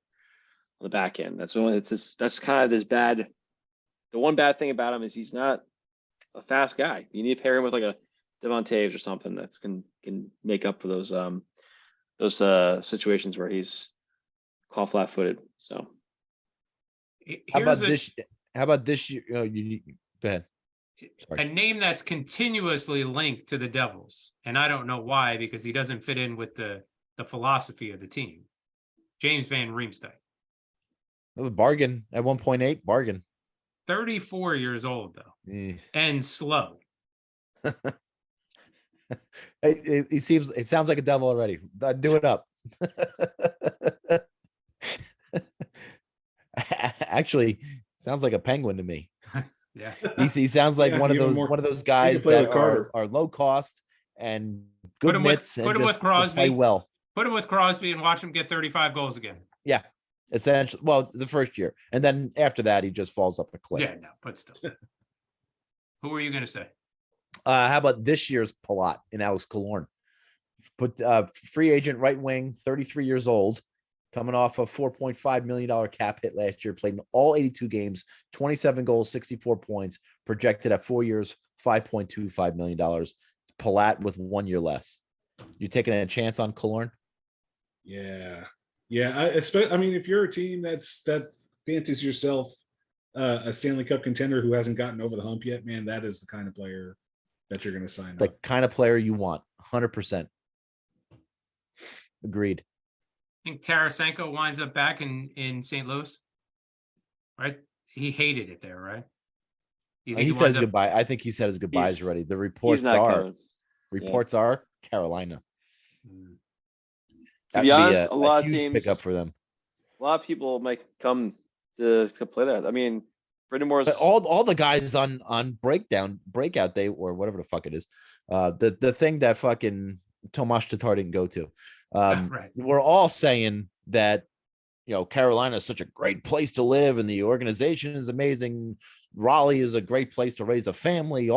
on the back end. That's kind of this bad. The one bad thing about him is he's not a fast guy. You need to pair him with like a Devon Taves or something that can make up for those situations where he's caught flat-footed. So How about Here's this? How about this year? Oh, go ahead. a Sorry. name that's continuously linked to the Devils, and I don't know why, because he doesn't fit in with the philosophy of the team. James Van Riemsdyk, It was a bargain at 1.8. Bargain. 34 years old though, Eh. and slow. It sounds like a devil already. Do it up. Actually, sounds like a penguin to me. Yeah. He sounds like Yeah, one of even those more- guys play that with Carter. are low cost and Put good him with- mitts put and him with just will play Crosby. well. Put him with Crosby and watch him get 35 goals again. Yeah, essentially. Well, the first year, and then after that, he just falls up a cliff. Yeah, no, but still. Who are you going to say? How about this year's Palat in Alex Killorn? Put free agent right wing, 33 years old, coming off a $4.5 million cap hit last year, played in all 82 games, 27 goals, 64 points, projected at 4 years, $5.25 million. Palat with 1 year less. You taking a chance on Killorn? Yeah. I mean, if you're a team that fancies yourself a Stanley Cup contender who hasn't gotten over the hump yet, man, that is the kind of player that you're going to sign The up. kind of player you want, 100%. Agreed. I think Tarasenko winds up back in St. Louis, right? He hated it there, right? You think He winds says up- goodbye. I think he said his goodbyes He's- already. The he's reports not are coming. Carolina. Mm. To be That'd honest, a lot of huge teams, pickup for them. a lot of people might come to play there. I mean, Brendan Moore's But all the guys on breakout day or whatever the fuck it is, the thing that fucking Tomas Tatar didn't go to. Right. We're all saying that Carolina is such a great place to live and the organization is amazing. Raleigh is a great place to raise a family.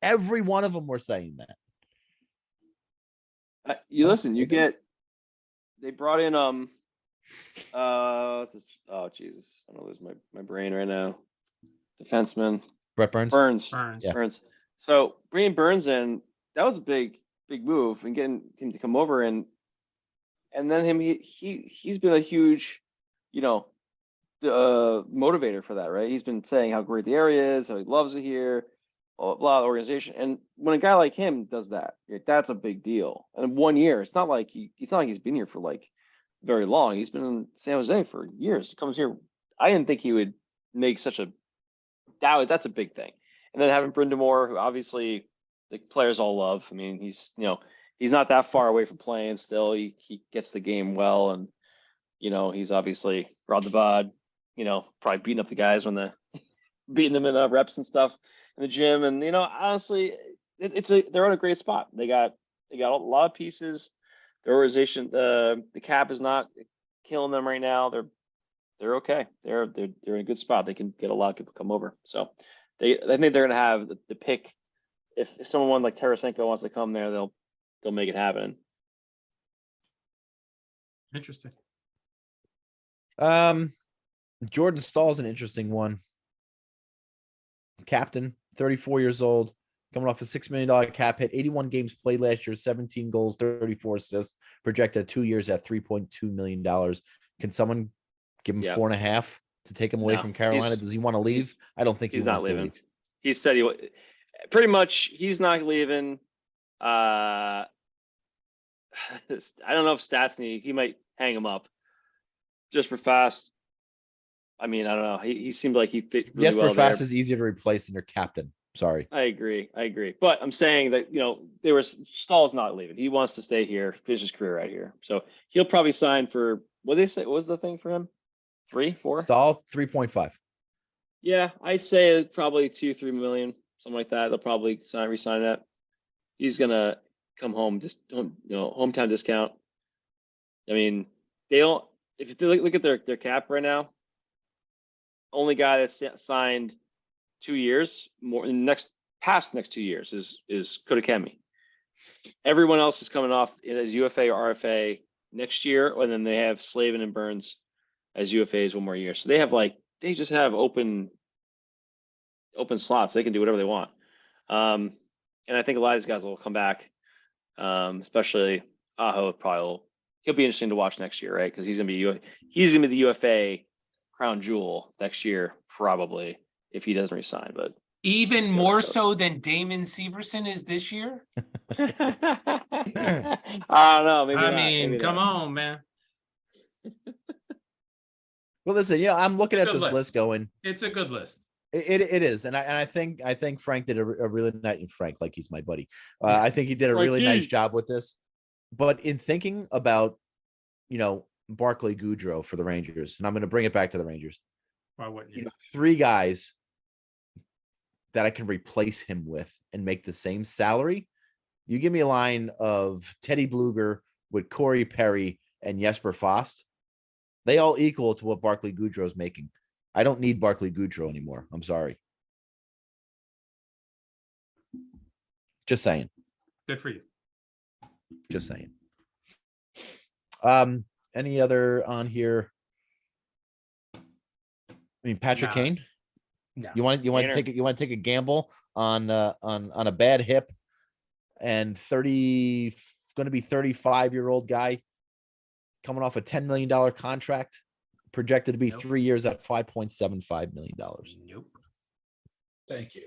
Every one of them were saying that. you listen, they brought in oh Jesus, I'm gonna lose my brain right now. Defenseman Brett Burns. Burns. Yeah. Burns. So bringing Burns in, that was a big move, and getting him to come over and then he's been a huge, motivator for that, right? He's been saying how great the area is, how he loves it here, blah blah, the organization. And when a guy like him does that, that's a big deal. And 1 year, it's not like he's been here for like very long. He's been in San Jose for years. He comes here. I didn't think he would make such a that's a big thing. And then having Brendan Moore, who obviously the players all love. I mean, he's not that far away from playing still. He gets the game well, and he's obviously Rod the Bod, probably beating up the guys when beating them in reps and stuff in the gym. And honestly, they're on a great spot. They got a lot of pieces. The organization, the cap is not killing them right now. They're okay. They're in a good spot. They can get a lot of people come over. So I think they're gonna have the pick. If someone like Tarasenko wants to come there, they'll make it happen. Interesting. Jordan Stahl's an interesting one. Captain, 34 years old, coming off a $6 million cap hit, 81 games played last year, 17 goals, 34 assists, projected 2 years at $3.2 million. Can someone give him 4.5 to take him away No, from Carolina? Does he want to leave? I don't think he's he not wants to leaving. leave. He said pretty much he's not leaving. I don't know if Stastny, he might hang him up just for fast. I mean, I don't know. He seemed like he fit really Jesper well there. Fast is easier to replace than your captain. Sorry. I agree. But I'm saying that, Stahl's not leaving. He wants to stay here, finish his career right here. So he'll probably sign for, what did they say? What was the thing for him? 3, 4? Stahl 3.5. Yeah, I'd say probably 2-3 million, something like that. They'll probably resign that. He's gonna come home, just hometown discount. I mean, they don't. If you look at their cap right now, only guy that's signed 2 years more in next 2 years is Kotakemi. Everyone else is coming off as UFA or RFA next year, and then they have Slavin and Burns as UFAs 1 more year. So they just have open slots. They can do whatever they want. And I think a lot of these guys will come back. Especially Aho he'll be interesting to watch next year, right? Because he's gonna be the UFA crown jewel next year, probably, if he doesn't resign. But Even see how more it goes. so than Damon Severson is this year. I don't know. Maybe I not, mean, maybe come not. on, man. Well, listen, I'm looking at Good this list going. It's a good list. It is, and I think Frank did a really nice. Frank, like he's my buddy. I think he did a really nice Frankie. job with this. But in thinking about, Barclay Goodrow for the Rangers, and I'm going to bring it back to the Rangers. Why wouldn't you? 3 guys that I can replace him with and make the same salary. You give me a line of Teddy Bluger with Corey Perry and Jesper Fast. They all equal to what Barclay Goodrow is making. I don't need Barclay Goodrow anymore. I'm sorry. Just saying. Good for you. Just saying. Any other on here? I mean, Patrick Nah. Kane. No. You want to take a gamble on a bad hip and going to be 35-year-old guy coming off a $10 million contract, projected to be Nope. 3 years at $5.75 million. Nope. Thank you.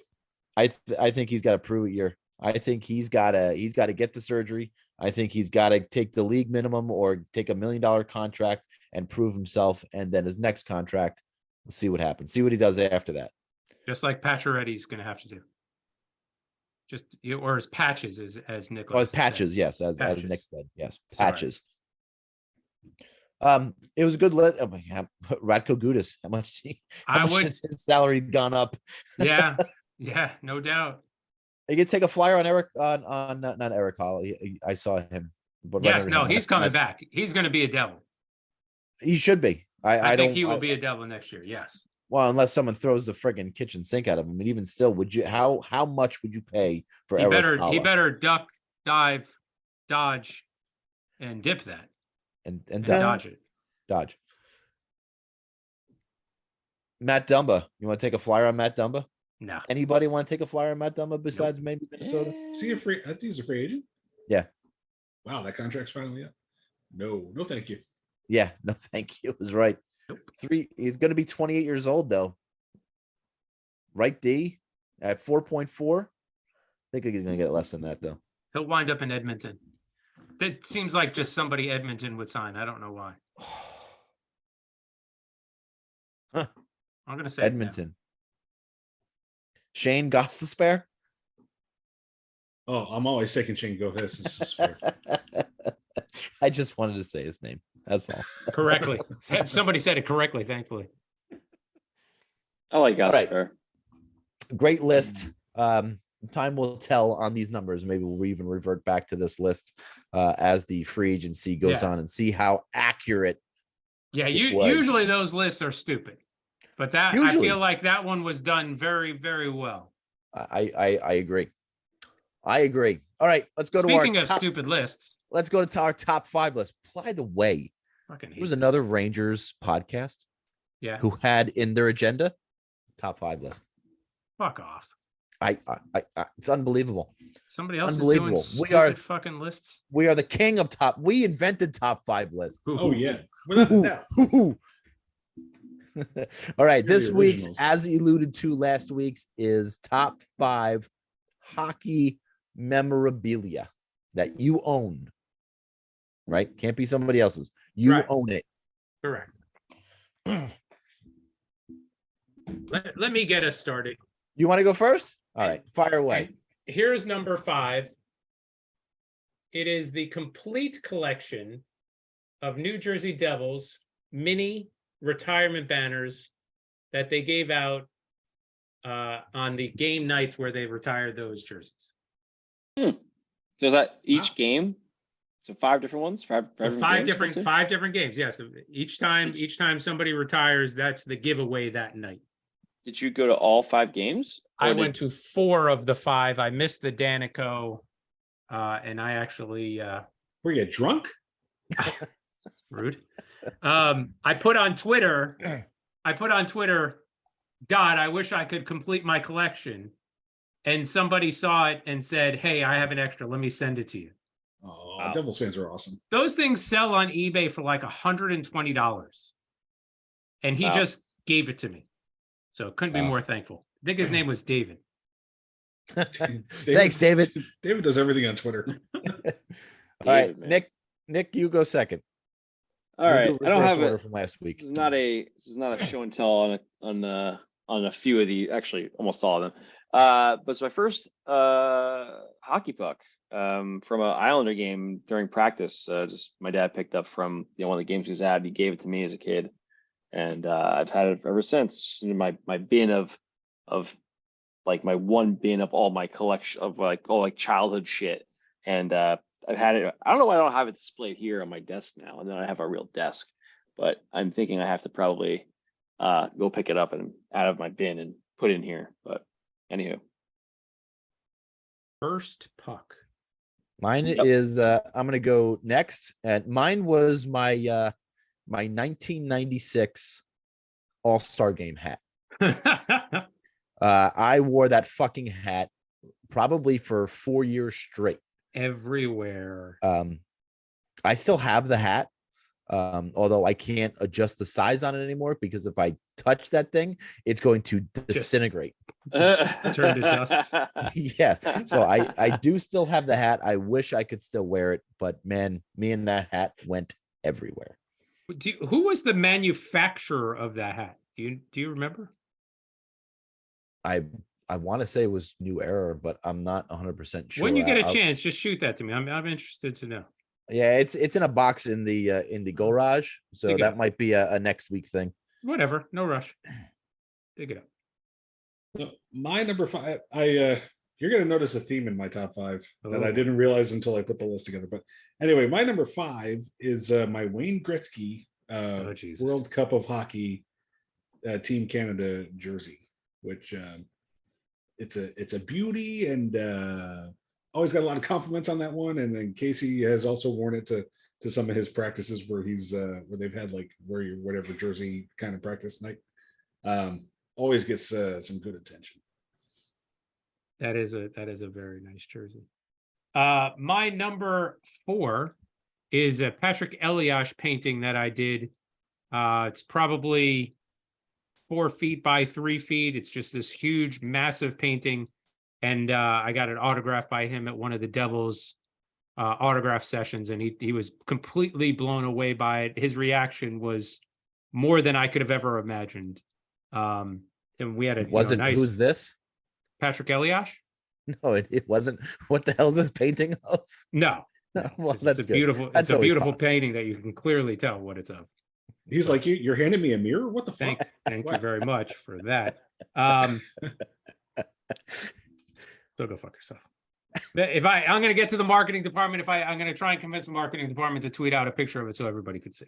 I think he's got to prove it here. I think he's got to get the surgery. I think he's got to take the league minimum or take $1 million contract and prove himself. And then his next contract, we'll see what happens. See what he does after that. Just like Pacioretty's going to have to do. Or his patches, as Nicholas. Oh, it's patches, yes, as Patches. Nick said, yes, Sorry. patches. It was a good lit. Oh, Radko Gudas, how much has his salary gone up? Yeah, no doubt. You can take a flyer on Eric on not Eric Hall. I saw him. But Yes, no, he's coming back. He's going to be a Devil. He should be. I think he will be a Devil next year. Yes. Well, unless someone throws the friggin' kitchen sink out of him, and even still, would you? How much would you pay for He Eric? better duck, dive, dodge, and dip that and and dodge it. Dodge. Matt Dumba. You want to take a flyer on Matt Dumba? No. Anybody want to take a flyer on Matt Dumba besides maybe Minnesota? Is he a free? I think he's a free agent. Yeah. Wow, that contract's finally up. No, thank you. Yeah, no, thank you. It was right. Nope. He's going to be 28 years old though. Right, D at 4.4. I think he's going to get less than that though. He'll wind up in Edmonton. That seems like just somebody Edmonton would sign. I don't know why. Huh. I'm going to say Edmonton. Shane Gostisbehere. Oh, I'm always taking Shane Gostisbehere. I just wanted to say his name. That's all. correctly. Somebody said it correctly, thankfully. I like All right. Gosper. Great list. Time will tell on these numbers. Maybe we'll even revert back to this list as the free agency goes on and see how accurate. Yeah, It was. usually those lists are stupid, but I Usually. feel like that one was done very, very well. I agree. I agree. All right, let's go Speaking to our of top, stupid lists, let's go to our top 5 list. By the way, fucking hate there was this. another Rangers podcast Yeah, who had in their agenda top 5 list. fuck off. I it's unbelievable. Somebody else is doing Unbelievable. stupid fucking lists. We are the king of top. We invented top 5 lists. Oh yeah, without a doubt. All right, You're this the week's, originals. as alluded to last week's, is top 5 hockey memorabilia that you own right? Can't be somebody else's. You Right. own it. Correct. Let me get us started. You want to go first? All right, fire away. And here's number 5. It is the complete collection of New Jersey Devils mini retirement banners that they gave out on the game nights where they retired those jerseys. So is that each game? So 5 different ones? So Five games, Quincy? 5 different games. Yes. Each time somebody retires, that's the giveaway that night. Did you go to all 5 games? I Or went to 4 of the 5. I missed the Danico, and I actually Were you drunk? rude. I put on Twitter, God, I wish I could complete my collection. And somebody saw it and said, hey, I have an extra. Let me send it to you. Oh, Wow. Devils fans are awesome. Those things sell on eBay for like $120. And he Wow. just gave it to me. So couldn't be Wow. more thankful. I think his name was David. Thanks, David. David does everything on Twitter. All right, David, man. Nick, you go second. All You right. do I don't reverse have order it. from last week. This is not a show and tell on a few of the, actually almost all of them. But it's my first hockey puck from an Islander game during practice. Just my dad picked up from one of the games he's had. He gave it to me as a kid, and I've had it ever since. Just in my bin of like my one bin of all my collection of all childhood shit. And I've had it. I don't know why I don't have it displayed here on my desk now, and then I have a real desk. But I'm thinking I have to probably go pick it up and out of my bin and put it in here. But anywho, First puck. Mine Yep. is I'm gonna go next. And mine was my my 1996 All-Star game hat. I wore that fucking hat probably for 4 years straight. Everywhere. I still have the hat. Although I can't adjust the size on it anymore because if I touch that thing, it's going to disintegrate. Just turn to dust. Yeah. So I do still have the hat. I wish I could still wear it, but man, me and that hat went everywhere. Who was the manufacturer of that hat? Do you remember? I want to say it was New Era, but I'm not 100% sure. When you get a I'll- chance, just shoot that to me. I'm interested to know. Yeah, it's in a box in the garage, so Dig it that up. might be a next week thing. Whatever, no rush. Dig it up. So my number 5, you're gonna notice a theme in my top 5 that I Oh. didn't realize until I put the list together. But anyway, my number 5 is my Wayne Gretzky Oh, Jesus. World Cup of Hockey Team Canada jersey, which it's a beauty, and always got a lot of compliments on that one. And then Casey has also worn it to some of his practices where he's where they've had like whatever jersey kind of practice night. Always gets some good attention. That is a very nice jersey. My number 4 is a Patrick Elias painting that I did. It's probably 4 feet by 3 feet. It's just this huge, massive painting. And I got it autographed by him at one of the Devils autograph sessions. And he was completely blown away by it. His reaction was more than I could have ever imagined. And we had a Wasn't nice who's this? Patrick Elias? No, it wasn't. What the hell is this painting of? No. Well, It's that's a good. beautiful, That's it's a always beautiful positive. painting that you can clearly tell what it's of. He's like, you're handing me a mirror? What the fuck? Thank you very much for that. So go fuck yourself. If I'm going to get to the marketing department, I'm going to try and convince the marketing department to tweet out a picture of it so everybody could see.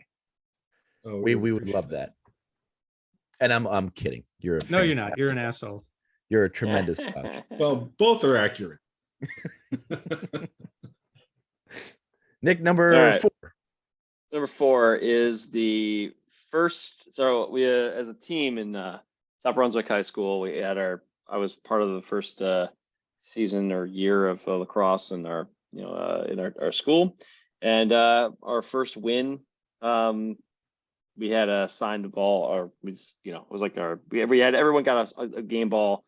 Oh, We would appreciate love that. And I'm kidding. You're a No, you're not. fantastic You're an guy. asshole. You're a tremendous slouch. Well, both are accurate. Nick, number All right. 4. Number 4 is the first. So we, as a team in South Brunswick High School, we had I was part of the first season or year of lacrosse in our, in our school, and our first win. We had a signed ball, or we just, it was like we had everyone got a game ball,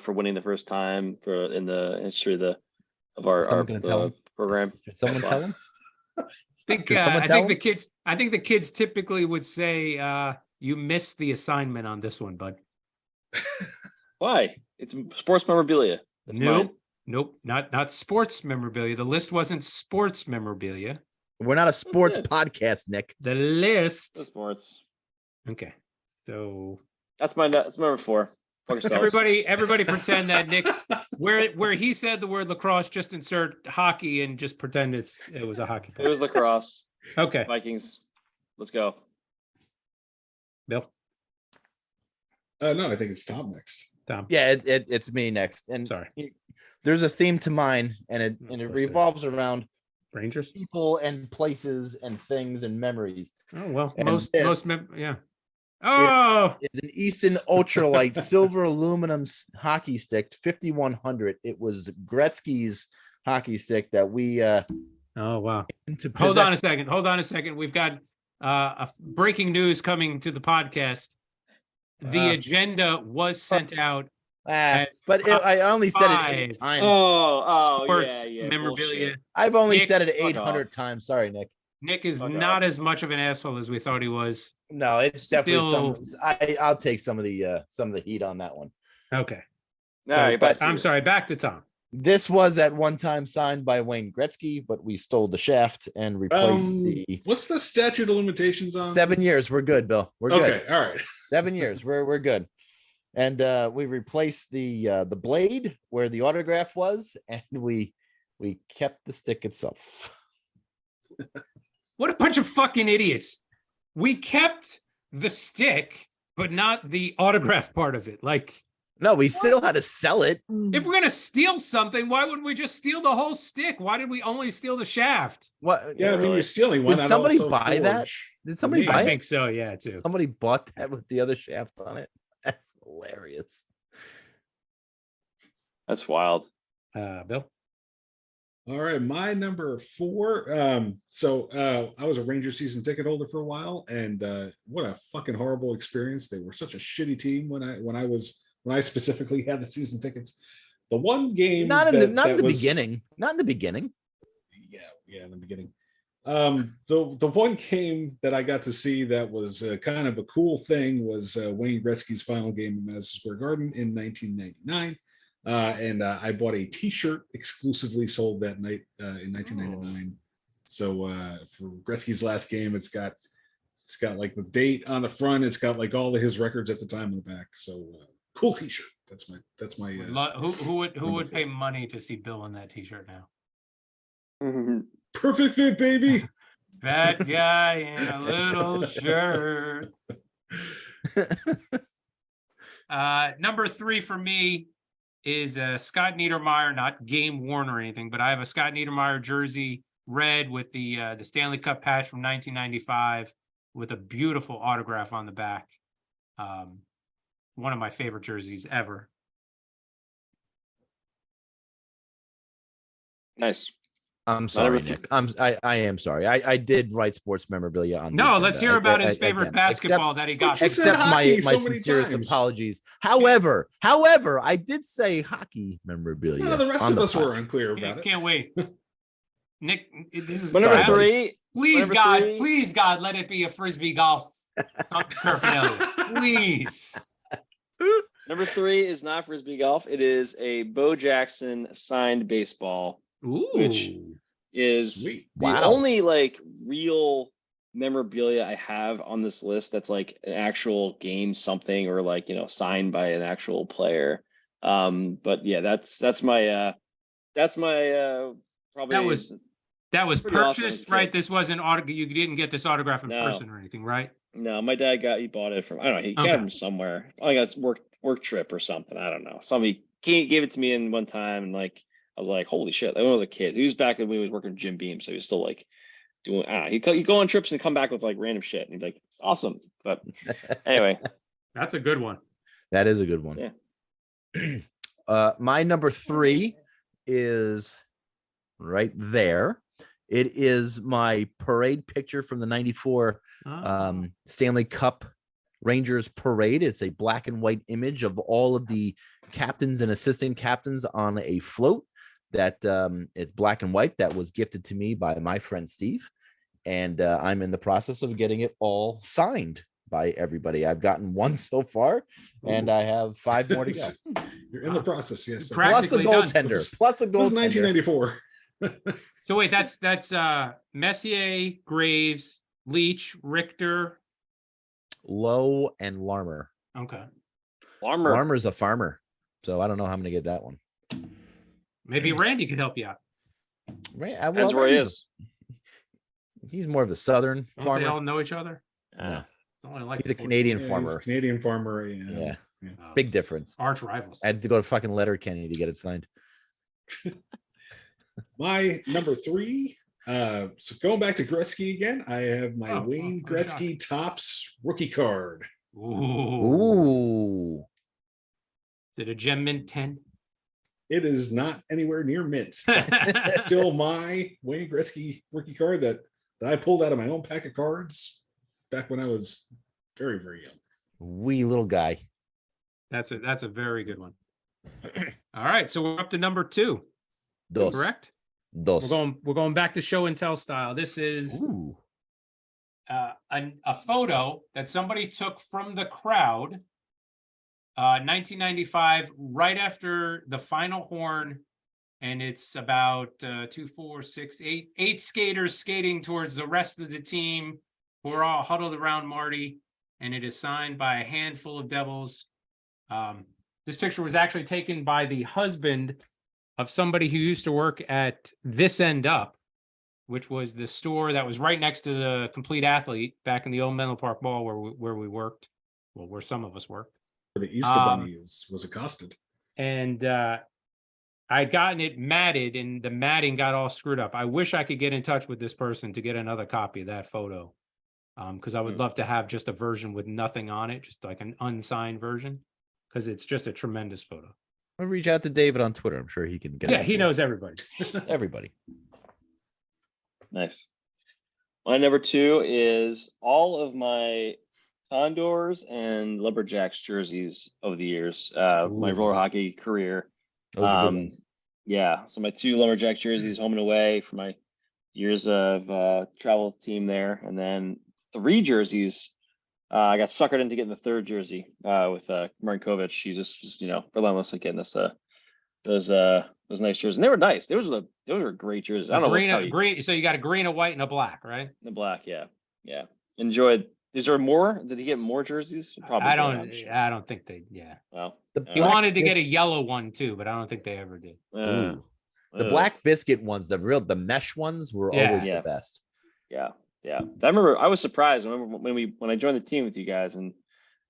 for winning the first time in the history of Someone gonna tell him? program. Should someone tell him? Did someone I tell think the him? kids. I think the kids typically would say, "You missed the assignment on this one, bud." Why? It's sports memorabilia. That's mine. Nope, not sports memorabilia. The list wasn't sports memorabilia. We're not a sports it. podcast, Nick. The list. The sports. Okay, so That's number 4. Fuck yourselves. everybody pretend that Nick, where he said the word lacrosse, just insert hockey and just pretend it was a hockey It player. was lacrosse. Okay, Vikings. Let's go. Bill, No, I think it's Tom next. Tom. Yeah, it's me next. And Sorry. there's a theme to mine, and it Of course there is. revolves around Rangers. people and places and things and memories. Oh well, And yeah. Oh, It's an Easton Ultralight silver aluminum hockey stick, 5100. It was Gretzky's hockey stick that we oh wow. Hold on a second. We've got breaking news coming to the podcast. The agenda was sent out. But I only said it 8 5. times. Sports yeah. memorabilia. Bullshit. I've only Nick, said it fuck 800 off. times. Sorry, Nick. Nick is Fuck not off. as much of an asshole as we thought he was. No, it's definitely Still- I'll take some of the heat on that one. Okay. All right, but back I'm to sorry, back to Tom. This was at one time signed by Wayne Gretzky, but we stole the shaft and replaced the What's the statute of limitations on? 7 years. We're good, Bill. We're good. Okay, all right. 7 years. We're good. And we replaced the blade where the autograph was, and we kept the stick itself. What a bunch of fucking idiots. We kept the stick, but not the autograph part of it. Like, No, we still had to sell it. if we're gonna steal something, why wouldn't we just steal the whole stick? Why did we only steal the shaft? What? Yeah, I mean, you're stealing. Why Did not somebody also buy that? forge Did somebody name? buy I it? think so, yeah, too. Somebody bought that with the other shaft on it. That's hilarious. That's wild. Bill. All right, my number 4. I was a Ranger season ticket holder for a while, and what a fucking horrible experience. They were such a shitty team when I specifically had the season tickets. The one game Not in that the was- beginning. Not in the beginning. Yeah, in the beginning. The one game that I got to see that was kind of a cool thing was Wayne Gretzky's final game in Madison Square Garden in 1999. And I bought a T-shirt exclusively sold that night in 1999. So for Gretzky's last game, it's got like the date on the front. It's got like all of his records at the time on the back. So cool T-shirt. That's my. Who would pay money to see Bill in that T-shirt now? Perfect fit, baby. Fat guy in a little shirt. Number 3 for me is Scott Niedermayer, not game worn or anything, but I have a Scott Niedermayer jersey, red with the Stanley Cup patch from 1995 with a beautiful autograph on the back. One of my favorite jerseys ever. Nice. I'm sorry, everything- Nick. I am sorry. I did write sports memorabilia on. the No, let's agenda. hear about his Again, favorite basketball that he got. You said Accept my hockey so many sincerest times. apologies. However, I did say hockey memorabilia. No, the rest on of us were podcast. unclear about Can't, it. can't wait. Nick, this is My number Bradley. 3. Please, Number God, 3. please, God, let it be a frisbee golf paraphernalia. Please. Number 3 is not frisbee golf. It is a Bo Jackson signed baseball. Ooh. Which is Sweet. the Wow. only like real memorabilia I have on this list that's like an actual game something or like signed by an actual player. But yeah, that's my probably That was Pretty awesome purchased, kid. right? This wasn't you didn't get this autograph in No. person or anything, right? no, my dad he bought it from I don't know, he got Okay. it from somewhere. I got work trip or something. I don't know. Somebody gave it to me in one time and like I was like, holy shit. When I was a kid. He was back when we was working with Jim Beam, so he was still like doing he'd go on trips and come back with like random shit and he'd be like, awesome. But anyway. That's a good one. That is a good one. Yeah. My number 3 is right there. It is my parade picture from the 94 Stanley Cup Rangers parade. It's a black and white image of all of the captains and assistant captains on a float that it's black and white that was gifted to me by my friend Steve. And I'm in the process of getting it all signed by everybody. I've gotten one so far, and I have 5 more to go. You're in the process, yes. Prac- Plus a Practically done. goaltender. Plus a This is goaltender. 1994. So wait, that's Messier, Graves, Leach, Richter. Lowe and Larmer. Okay. Larmer. Larmer's a farmer, so I don't know how I'm going to get that one. Maybe Randy could help you out. Right? Depends where he is. He's more of a southern Don't farmer. they all know each other? No. It's only like He's a 40 Canadian Yeah, he's farmer. a Canadian farmer. Yeah. Yeah. Oh, Big difference. arch rivals. I had to go to fucking Letterkenny to get it signed. My number 3. So going back to Gretzky again, I have my Wayne Gretzky Topps rookie card. Ooh. Ooh. Is it a Gem Mint 10? It is not anywhere near mint. Still my Wayne Gretzky rookie card that I pulled out of my own pack of cards back when I was very, very young. Wee little guy. That's a very good one. All right, so we're up to number 2. Dos. Correct? Dos. We're going back to show and tell style. This is Ooh. a photo that somebody took from the crowd, 1995, right after the final horn, and it's about 2, 4, 6, 8 skaters skating towards the rest of the team who are all huddled around Marty, and it is signed by a handful of Devils. This picture was actually taken by the husband of somebody who used to work at This End Up, which was the store that was right next to the Complete Athlete back in the old Menlo Park Mall where we worked, well, where some of us worked. The Easter Bunny was accosted. And I'd gotten it matted, and the matting got all screwed up. I wish I could get in touch with this person to get another copy of that photo, because I would love to have just a version with nothing on it, just like an unsigned version, because it's just a tremendous photo. I'll reach out to David on Twitter. I'm sure he can get it. Yeah, he knows everybody. Everybody. Nice. My number 2 is all of my Condors and Lumberjacks jerseys over the years, my Ooh. roller hockey career. Those are good ones. Yeah, so my 2 Lumberjacks jerseys, home and away, for my years of travel team there, and then 3 jerseys. I got suckered into getting the 3rd jersey with Marinkovic. He's just relentless at getting us those nice jerseys, and they were nice. Those were great jerseys. I don't know Green. So you got a green, a white, and a black, right? the black. Yeah. Enjoyed. Is there more? Did he get more jerseys? Probably. I did, don't. I'm sure. I don't think they. Yeah. Well, He wanted to get a yellow one too, but I don't think they ever did. Ooh. The black biscuit ones, the mesh ones were always Yeah. the best. Yeah. I remember I was surprised. I remember when I joined the team with you guys, and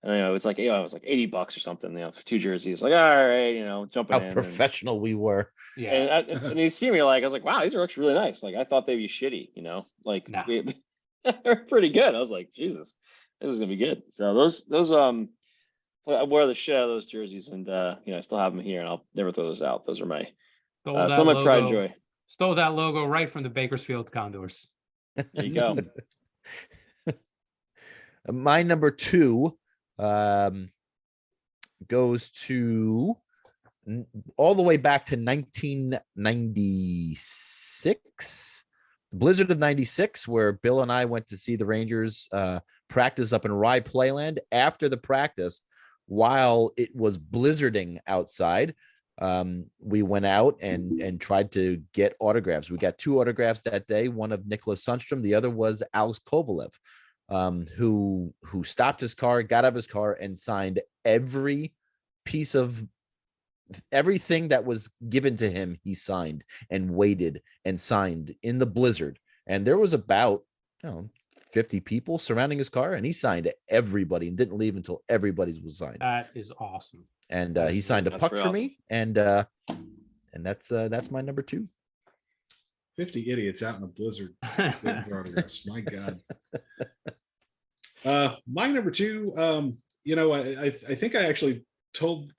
it's like, it was like $80 or something, for 2 jerseys. Like, all right, jumping How in. professional we were. Yeah. And you see me, I was like, wow, these are actually really nice. Like, I thought they'd be shitty, like Nah. they're pretty good. I was like, Jesus, this is gonna be good. So those I wear the shit out of those jerseys, and I still have them here, and I'll never throw those out. Those are my Stole that some of my pride and logo- joy. Stole that logo right from the Bakersfield Condors. There you go. My number 2 goes to all the way back to 1996, Blizzard of 96, where Bill and I went to see the Rangers practice up in Rye Playland. After the practice, while it was blizzarding outside, we went out and tried to get autographs. We got 2 autographs that day, one of Nicholas Sundstrom, the other was Alex Kovalev, who stopped his car, got out of his car, and signed every piece of everything that was given to him. He signed and waited and signed in the blizzard, and there was about 50 people surrounding his car, and he signed everybody and didn't leave until everybody's was signed. That is awesome. And he signed a That's puck really for awesome. me, and that's my number 2. 50 idiots out in a blizzard waiting for autographs. My God. My number 2, I think I actually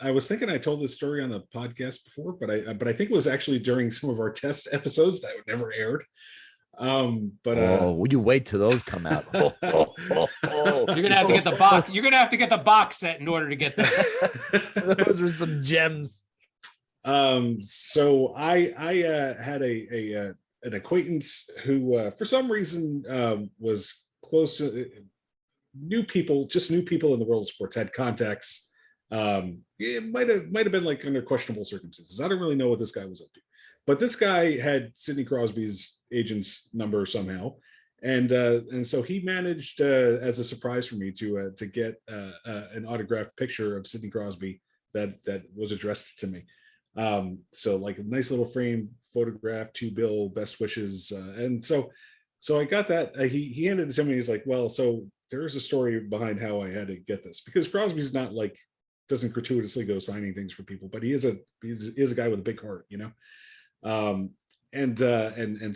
I was thinking I told this story on the podcast before, but I think it was actually during some of our test episodes that would never aired. Would you wait till those come out? You're gonna have to get the box. You're gonna have to get the box set in order to get them. Those were some gems. So I had a an acquaintance who, for some reason, was close. Knew people in the world of sports, had contacts. It might have been like under questionable circumstances. I don't really know what this guy was up to, but this guy had Sidney Crosby's agent's number somehow, and so he managed, as a surprise for me, to get an autographed picture of Sidney Crosby that was addressed to me. So like a nice little frame photograph to Bill, best wishes, and so I got that. He handed it to me. He's like, well, so there's a story behind how I had to get this, because Crosby's not like, doesn't gratuitously go signing things for people, but he is a guy with a big heart, you know. And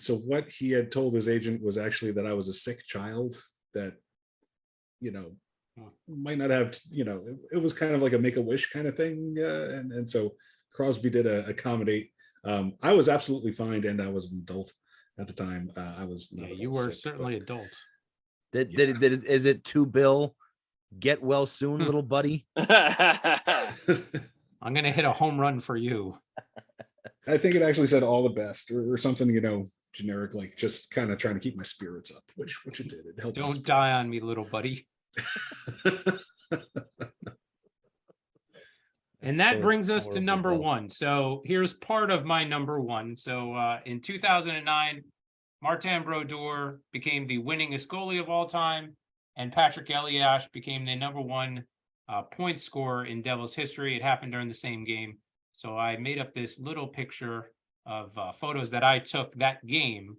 so what he had told his agent was actually that I was a sick child that, you know, might not have, you know, it was kind of like a make-a-wish kind of thing, and so Crosby did accommodate. I was absolutely fine, and I was an adult at the time. I was not. Yeah, you were certainly adult. Is it to Bill? Get well soon, little buddy. I'm gonna hit a home run for you. I think it actually said all the best or something, you know, generic, like just kind of trying to keep my spirits up, which it did. It helped. Don't die on me, little buddy. And that brings us to number one. So here's part of my number one. So in 2009, Martin Brodeur became the winningest goalie of all time, and Patrick Elias became the number one point scorer in Devils history. It happened during the same game. So I made up this little picture of photos that I took that game.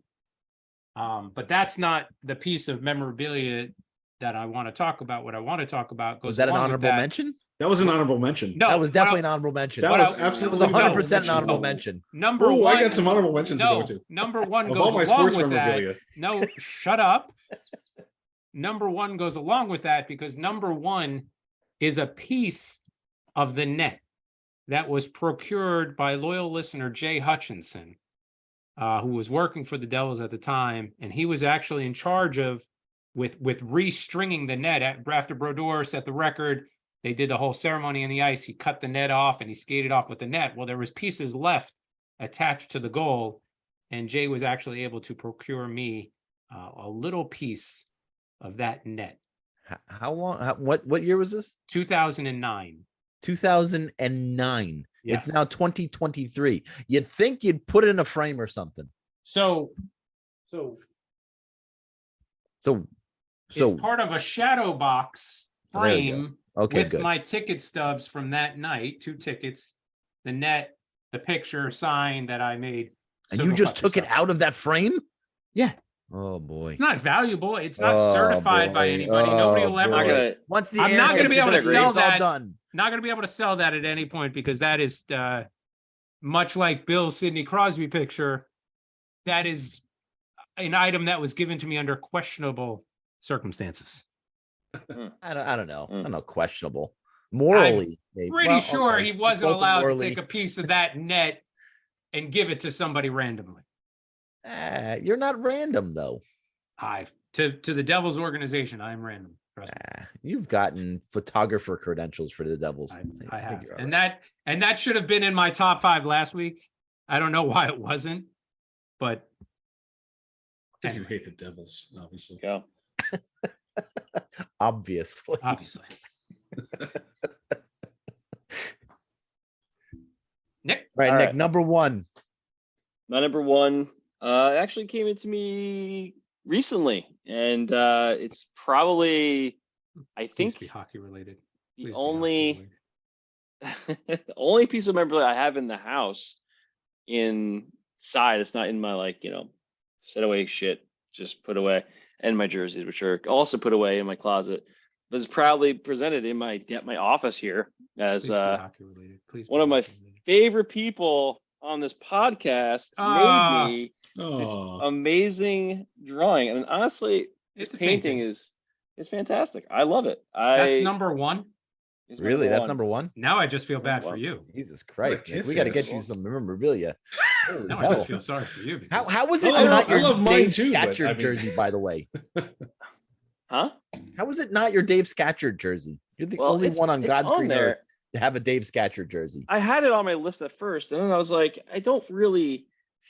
But that's not the piece of memorabilia that I want to talk about. What I want to talk about goes. Was that an honorable mention? That was an honorable mention. No, that was definitely an honorable mention. That was absolutely 100% an honorable mention. Number one. I got some honorable mentions to go to. Number one Of goes all my along sports with memorabilia. that. No, shut up. Number one goes along with that because number one is a piece of the net that was procured by loyal listener Jay Hutchinson, who was working for the Devils at the time, and he was actually in charge of with restringing the net. After Brodeur set the record, they did the whole ceremony on the ice. He cut the net off and he skated off with the net. Well, there was pieces left attached to the goal, and Jay was actually able to procure me a little piece of that net. How long? What year was this? 2009. 2009. Yes. It's now 2023. You'd think you'd put it in a frame or something. So it's part of a shadow box There you frame Okay, with good. my ticket stubs from that night, 2 tickets, the net, the picture sign that I made. And you just took it out of that frame? Yeah. Oh boy. It's not valuable. It's not Oh, certified by boy. anybody. Nobody Oh, will ever. boy. Once the I'm not going to be able to it's sell all that. done. Not going to be able to sell that at any point because that is much like Bill's Sidney Crosby picture. That is an item that was given to me under questionable circumstances. I don't know. I don't know. Questionable. Morally, maybe. Pretty Well, sure okay. he wasn't Both allowed to morally. take a piece of that net and give it to somebody randomly. You're not random though. To the Devils organization, I'm random. Trust me. You've gotten photographer credentials for the Devils. I think have, you're all and right. that should have been in my top 5 last week. I don't know why it wasn't, but Because you hate the Devils, obviously. Go. Obviously. obviously. Nick, Right, All Nick, right. number one. My number one actually came into me recently, and it's probably, I please think, be hockey related. the Please be only hockey-related. only piece of memorabilia I have in the house inside. It's not in my, like, you know, set away shit, just put away, and my jerseys, which are also put away in my closet. Was proudly presented in my office here as Please be hockey related. Please. one be of my hockey related. favorite people on this podcast Ah. made me this Oh, amazing drawing, and honestly, It's this a painting is fantastic. I love it. That's number one. It's Really? That's one. number one? Now I just feel bad Well, for you. Jesus Christ. Nick, kiss we got to ass. get you some memorabilia. Holy Now I hell. just feel sorry for you. How because- was it I love- not I your love mine Dave too, but, Scatcherd I mean- jersey, by the way? Huh? How was it not your Dave Scatcherd jersey? You're the Well, only it's- one on it's God's on green there. earth to have a Dave Scatcherd jersey. I had it on my list at first, and then I was like, I don't really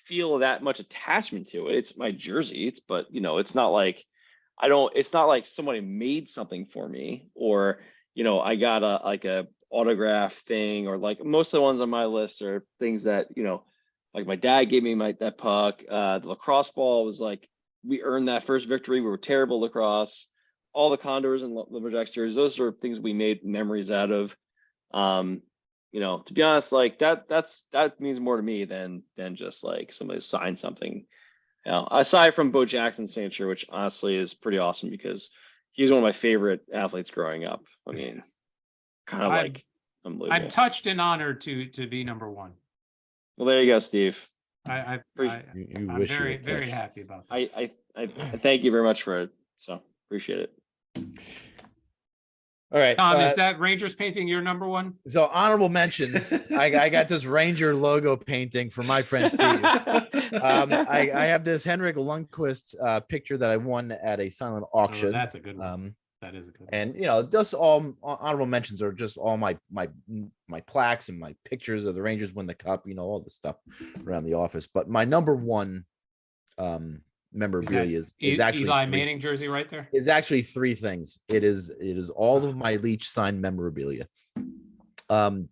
feel that much attachment to it. It's my jersey. But it's not like it's not like somebody made something for me, or I got a autograph thing, or like most of the ones on my list are things that like my dad gave me that puck. The lacrosse ball was like, we earned that first victory. We were terrible at lacrosse. All the Condors and Lumberjacks jerseys, those are things we made memories out of. To be honest, like that means more to me than just like somebody signed something. Aside from Bo Jackson's signature, which honestly is pretty awesome because he's one of my favorite athletes growing up. I mean, kind of like unbelievable. I'm touched and honored to be number one. Well, there you go, Steve. I'm wish you were very touched. happy about that. I thank you very much for it. So appreciate it. All right. Tom, is that Rangers painting your number one? So honorable mentions. I got this Ranger logo painting from my friend Steve. I have this Henrik Lundqvist picture that I won at a silent auction. Oh, that's a good one. That is a good one. And just all honorable mentions are just all my plaques and my pictures of the Rangers win the cup, all the stuff around the office. But my number one memorabilia is actually Eli Manning jersey right there. It's actually three things. It is all of my Leach signed memorabilia. From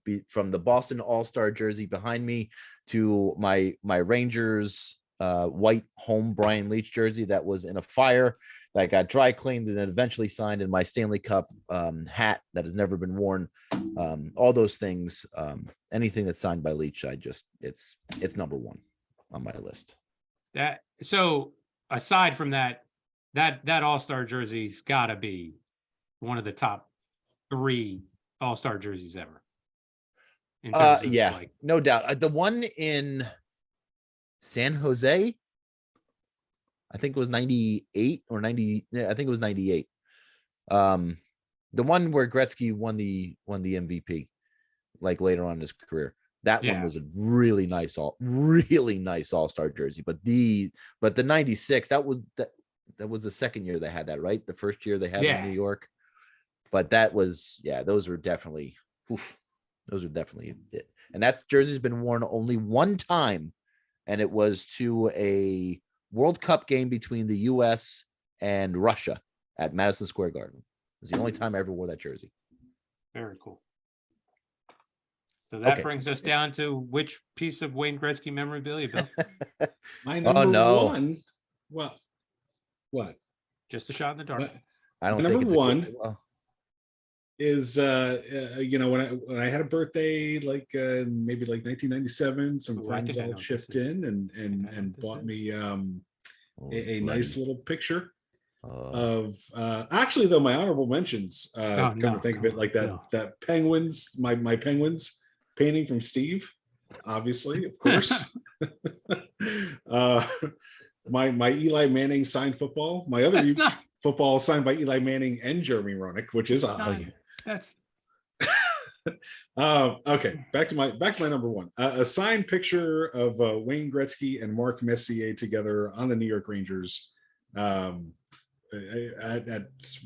the Boston All-Star jersey behind me to my Rangers white home Brian Leach jersey that was in a fire that got dry cleaned and then eventually signed, in my Stanley Cup hat that has never been worn. All those things, anything that's signed by Leach, it's number one on my list. So aside from that All-Star jersey's got to be one of the top 3 All-Star jerseys ever. In terms of, yeah, no doubt. The one in San Jose, I think it was 98 or 90. I think it was 98. The one where Gretzky won the MVP, like later on in his career. That one was a really nice All-Star jersey. But the 96, that was the second year they had that, right? The first year they had it in New York. But that was, those were definitely it. And that jersey's been worn only one time, and it was to a World Cup game between the US and Russia at Madison Square Garden. It was the only time I ever wore that jersey. Very cool. So that brings us down to which piece of Wayne Gretzky memorabilia, Bill? My number one. What? Just a shot in the dark. I don't number think it's one is when I had a birthday, like maybe like 1997, some friends all chipped in and bought me a nice little picture of actually, though, my honorable mentions, come to think of it, like that Penguins, my Penguins painting from Steve, obviously, of course. My Eli Manning signed football, my other football signed by Eli Manning and Jeremy Roenick, which is That's okay. Back to my number one. A signed picture of Wayne Gretzky and Mark Messier together on the New York Rangers. At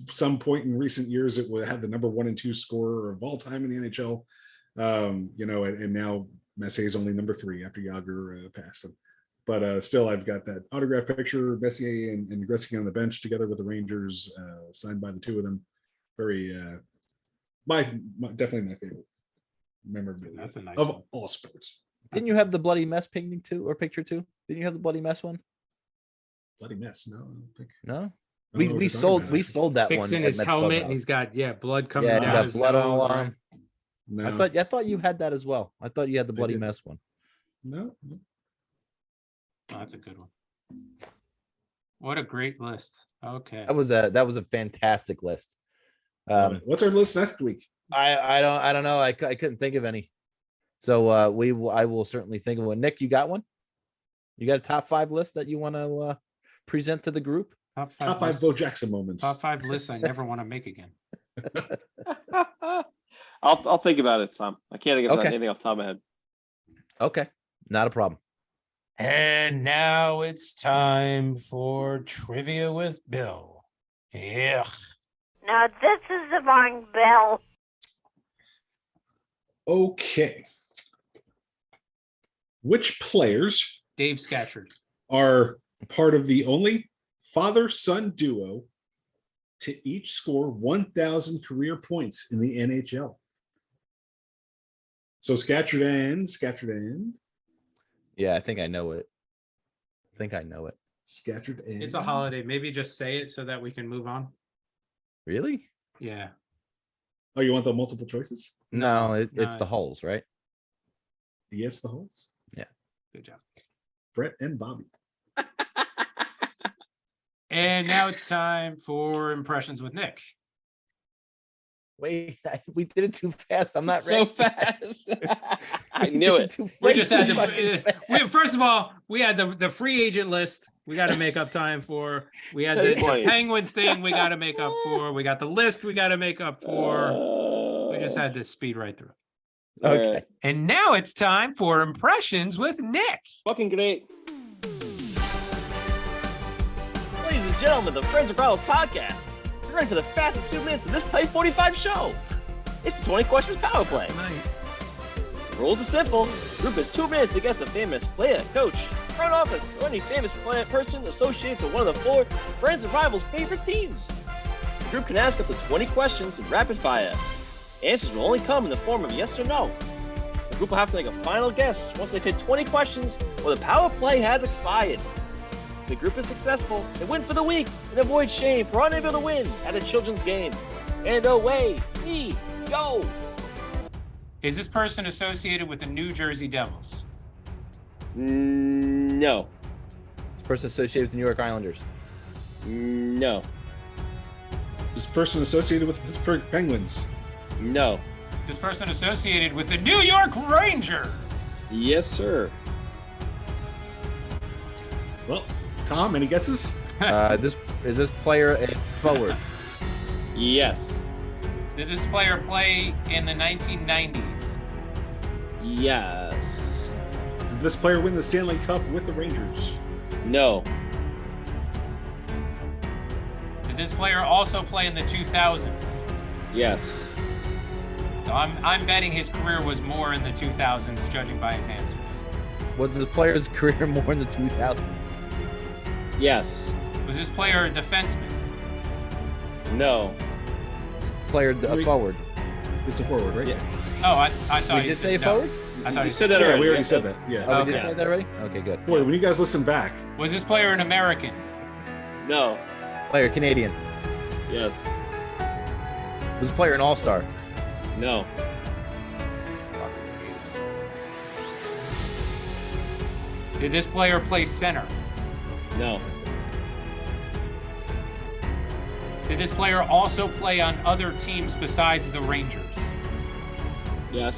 some point in recent years, it had the number 1 and 2 scorer of all time in the NHL. And now Messier is only number 3 after Yager passed him. But still, I've got that autograph picture, Messier and Gretzky on the bench together with the Rangers, signed by the two of them. Very, definitely my favorite memorabilia. That's a nice of one. all sports. Didn't you have the bloody mess painting too, or picture too? Didn't you have the bloody mess one? Bloody mess? No, I don't think. No. I don't know what We you're talking about. sold that one. Fixing at his Mets helmet, Clubhouse. and he's got blood coming Yeah, down he got his blood on nose, the right? arm. No, I thought you had that as well. I thought you had the bloody did. mess one. no. Oh, that's a good one. What a great list. Okay. That was a fantastic list. What's our list next week? I don't know. I couldn't think of any. So I will certainly think of one. Nick, you got one? You got a top 5 list that you want to present to the group? Top 5 Bo Jackson moments. Top 5 lists I never want to make again. I'll think about it, Tom. I can't think of anything off the top of my head. Okay, not a problem. And now it's time for Trivia with Bill. Yeah. Now this is the wrong Bill. Okay. Which players Dave Scatcherd. are part of the only father-son duo to each score 1,000 career points in the NHL. So Scatcherd and Yeah, I think I know it. Scatcherd and It's a holiday. Maybe just say it so that we can move on. Really? Yeah. Oh, you want the multiple choices? No, it's no. the holes, right? Yes, the holes. Good job. Brett and Bobby. And now it's time for impressions with Nick. Wait, we did it too fast. I'm not So ready. fast. I We knew did it. too- We way just too had fucking fast. first of all, we had the free agent list we got to make up time for. We had the 10-20. Penguins thing we got to make up for. We got the list we got to make up for. We just had to speed right through. Okay. And now it's time for impressions with Nick. Fucking great. Ladies and gentlemen, the Friends of Rivals podcast. You're ready for the fastest 2 minutes of this Type 45 show. It's the 20 questions power play. The rules are simple. The group has 2 minutes to guess a famous player, coach, front office, or any famous person associated with one of the 4 Friends of Rivals favorite teams. The group can ask up to 20 questions in rapid fire. Answers will only come in the form of yes or no. The group will have to make a final guess once they've hit 20 questions or the power play has expired. If the group is successful, they win for the week and avoid shame for unable to win at a children's game. And away we go. Is this person associated with the New Jersey Devils? No. Person associated with the New York Islanders. No. This person associated with the Pittsburgh Penguins. No. This person associated with the New York Rangers? Yes, sir. Well, Tom, any guesses? This is this player a forward? Yes. Did this player play in the 1990s? Yes. Did this player win the Stanley Cup with the Rangers? No. Did this player also play in the 2000s? Yes. So I'm betting his career was more in the 2000s, judging by his answers. Was the player's career more in the 2000s? Yes. Was this player a defenseman? No. Player a forward. It's a forward, right? Yeah. Oh, I thought We he just said say no. forward? I thought You he said said that Yeah, already. we already Yes, said sir. that. Yeah. Oh, we did Okay. say that already? Okay, good. Boy, when you guys listen back, Was this player an American? No. Player Canadian. Yes. Was the player an all-star? No. Did this player play center? No. Did this player also play on other teams besides the Rangers? Yes.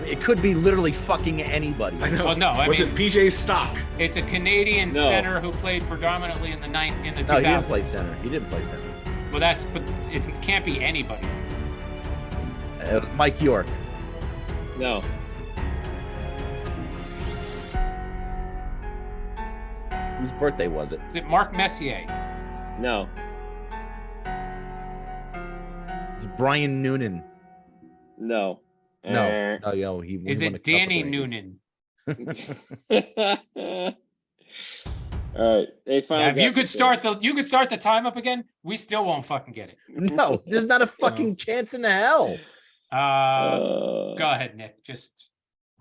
It could be literally fucking anybody. I know. Well, no, I was mean- it PJ Stock? It's a Canadian No. center who played predominantly in the 2000s. No, he didn't play center. He didn't play center. Well, but it can't be anybody. Mike York. No. Whose birthday was it? Is it Mark Messier? No. It was Brian Noonan. No. No, he Is won a it cup Danny with the Rangers. Noonan? All right. Hey, final Now, if you guess, could okay. start the time up again, we still won't fucking get it. No, there's not a fucking chance in hell. Go ahead, Nick. Just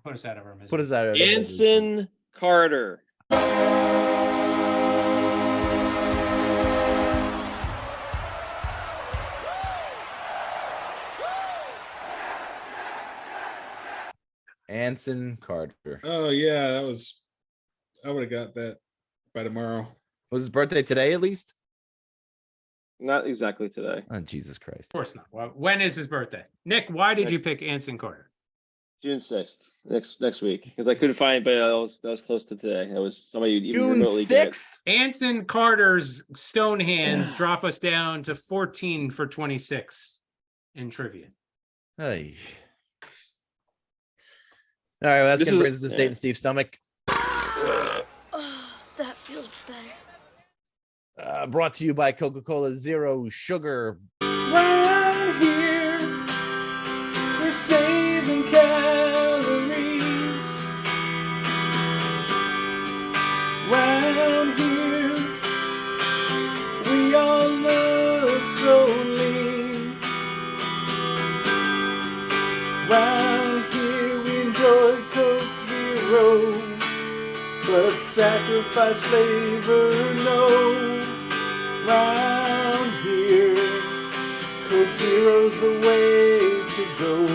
put us out of our misery. Put us out. Anson Carter. Anson Carter. Oh yeah, I would have got that by tomorrow. Was his birthday today at least? Not exactly today. Oh, Jesus Christ. Of course not. Well, when is his birthday? Nick, why did you Next- pick Anson Carter? June 6th. Next week. Because I couldn't find anybody else that was close to today. That was somebody you'd even June remotely get. 6th? Anson Carter's stone hands drop us down to 14 for 26 in trivia. Hey. All right, well, that's This going to is- bring us to State and Steve's stomach. Oh, that feels better. Brought to you by Coca-Cola Zero Sugar. Right here, we're saving cash. spice flavor, no. Round here, Coke Zero's the way to go.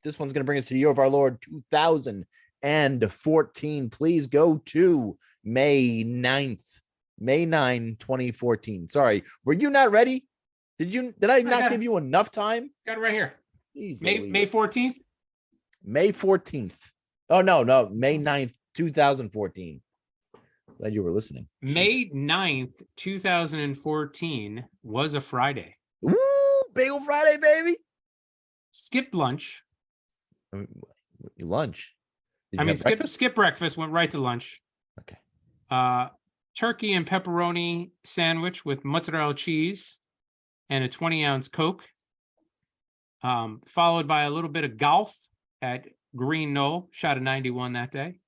This one's going to bring us to the year of our Lord 2014. Please go to May 9th. May 9, 2014. Sorry, were you not ready? Did I not give you enough time? Got it right here. Jeez, May 14th. May 14th. Oh, no, May 9th, 2014. Glad you were listening. May 9th, 2014 was a Friday. Ooh, Bagel Friday, baby. Skipped lunch. Lunch. Did I you mean, have breakfast? skip breakfast, went right to lunch. Okay. Turkey and pepperoni sandwich with mozzarella cheese and a 20-ounce Coke. Followed by a little bit of golf at Green Knoll. Shot a 91 that day.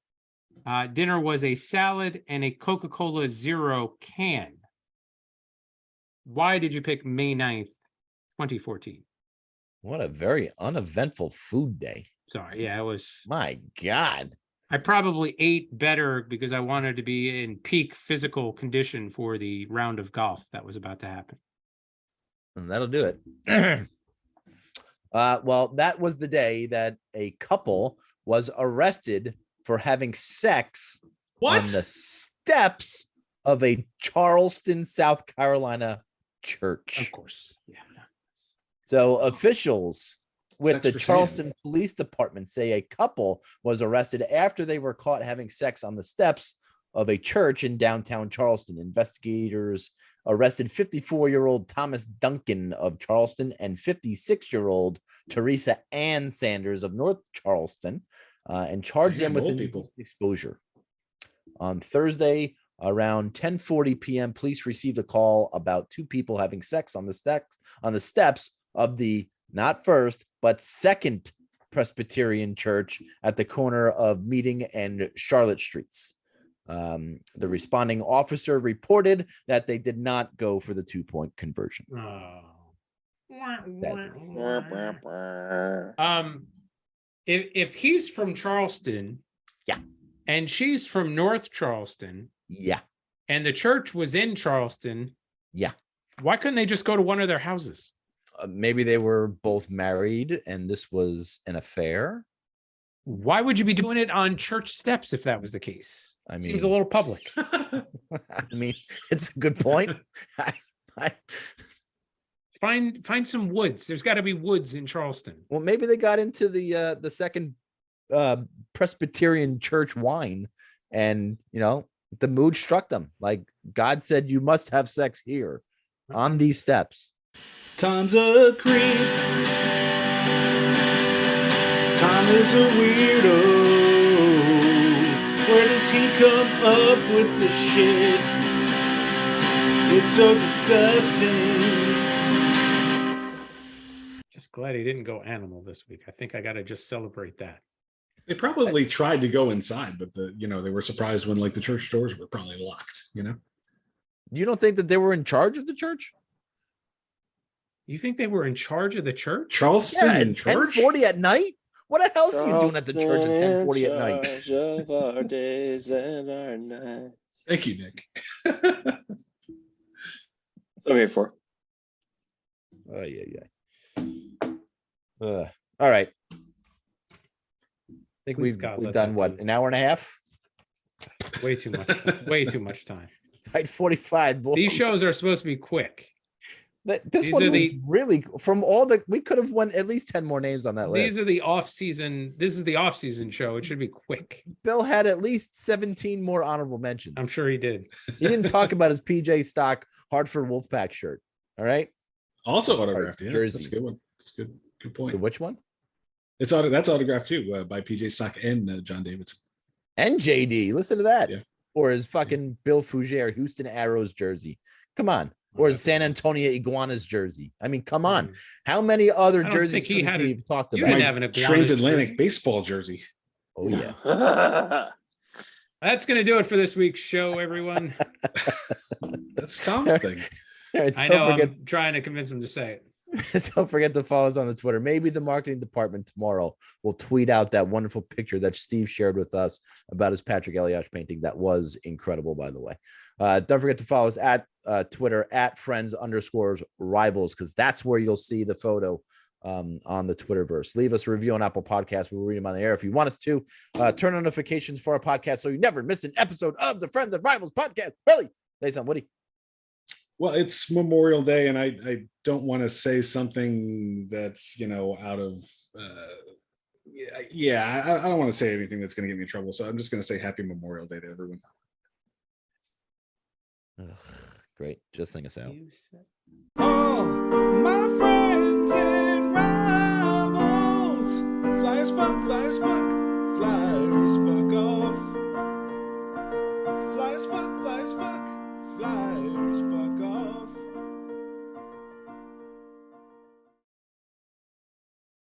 Dinner was a salad and a Coca-Cola Zero can. Why did you pick May 9th, 2014? What a very uneventful food day. Sorry, yeah, it was. My God. I probably ate better because I wanted to be in peak physical condition for the round of golf that was about to happen. And that'll do it. Well, that was the day that a couple was arrested for having sex on the steps of a Charleston, South Carolina church. Of course. Yeah. So officials with Sex the for Charleston Police Department say a couple was arrested after they were caught having sex on the steps of a church in downtown Charleston. Investigators arrested 54-year-old Thomas Duncan of Charleston and 56-year-old Teresa Ann Sanders of North Charleston and charged them with exposure. On Thursday, around 10:40 p.m., police received a call about two people having sex on the steps of the not first, but second Presbyterian church at the corner of Meeting and Charlotte Streets. The responding officer reported that they did not go for the 2-point conversion. If he's from Charleston, yeah, and she's from North Charleston, yeah, and the church was in Charleston, yeah, why couldn't they just go to one of their houses? Maybe they were both married and this was an affair. Why would you be doing it on church steps if that was the case? I mean, seems a little public. I mean, it's a good point. Find some woods. There's got to be woods in Charleston. Well, maybe they got into the second Presbyterian church wine, and the mood struck them. Like God said, you must have sex here on these steps. Time's a creep. Time is a weirdo. Where does he come up with the shit? It's so disgusting. Just glad he didn't go animal this week. I think I got to just celebrate that. They probably tried to go inside, but they were surprised when the church doors were probably locked. You don't think that they were in charge of the church? You think they were in charge of the church? Charleston in church? 10:40 at night? What the hell's you doing at the church at 10:40 at night? Of our days and our nights. Thank you, Nick. So here for. Oh, yeah. All right. I think we've done what, an hour and a half? Way too much. Way too much time. Right, 45. Boys. These shows are supposed to be quick. This one was really from all we could have won at least 10 more names on that list. These are the off-season. This is the off-season show. It should be quick. Bill had at least 17 more honorable mentions. I'm sure he did. He didn't talk about his PJ Stock Hartford Wolfpack shirt. All right. Also autographed. Yeah, jersey. That's a good one. That's good. Good point. Which one? That's autographed too by PJ Stock and John Davidson. And JD. Listen to that. Yeah. Or his fucking Bill Fougere Houston Aeros jersey. Come on. Or his San Antonio Iguanas jersey. I mean, come on. How many other jerseys he had we've talked you about? didn't have an Iguanas Transatlantic jersey. baseball jersey. Oh, yeah. That's going to do it for this week's show, everyone. That's Tom's thing. All right, I don't know. forget- I'm trying to convince him to say it. Don't forget to follow us on the Twitter. Maybe the marketing department tomorrow will tweet out that wonderful picture that Steve shared with us about his Patrick Elias painting. That was incredible, by the way. Don't forget to follow us at Twitter at friends_rivals, because that's where you'll see the photo on the Twitterverse. Leave us a review on Apple Podcasts. We'll read them on the air. If you want us to, turn on notifications for our podcast so you never miss an episode of the Friends of Rivals podcast. Really? Say something, Woody. Well, it's Memorial Day, and I don't want to say something that's, out of, I don't want to say anything that's going to get me in trouble. So I'm just going to say Happy Memorial Day to everyone. Ugh, great. Just sing us out. Oh, my friends and rivals. Flyers fuck, flyers fuck, flyers fuck off.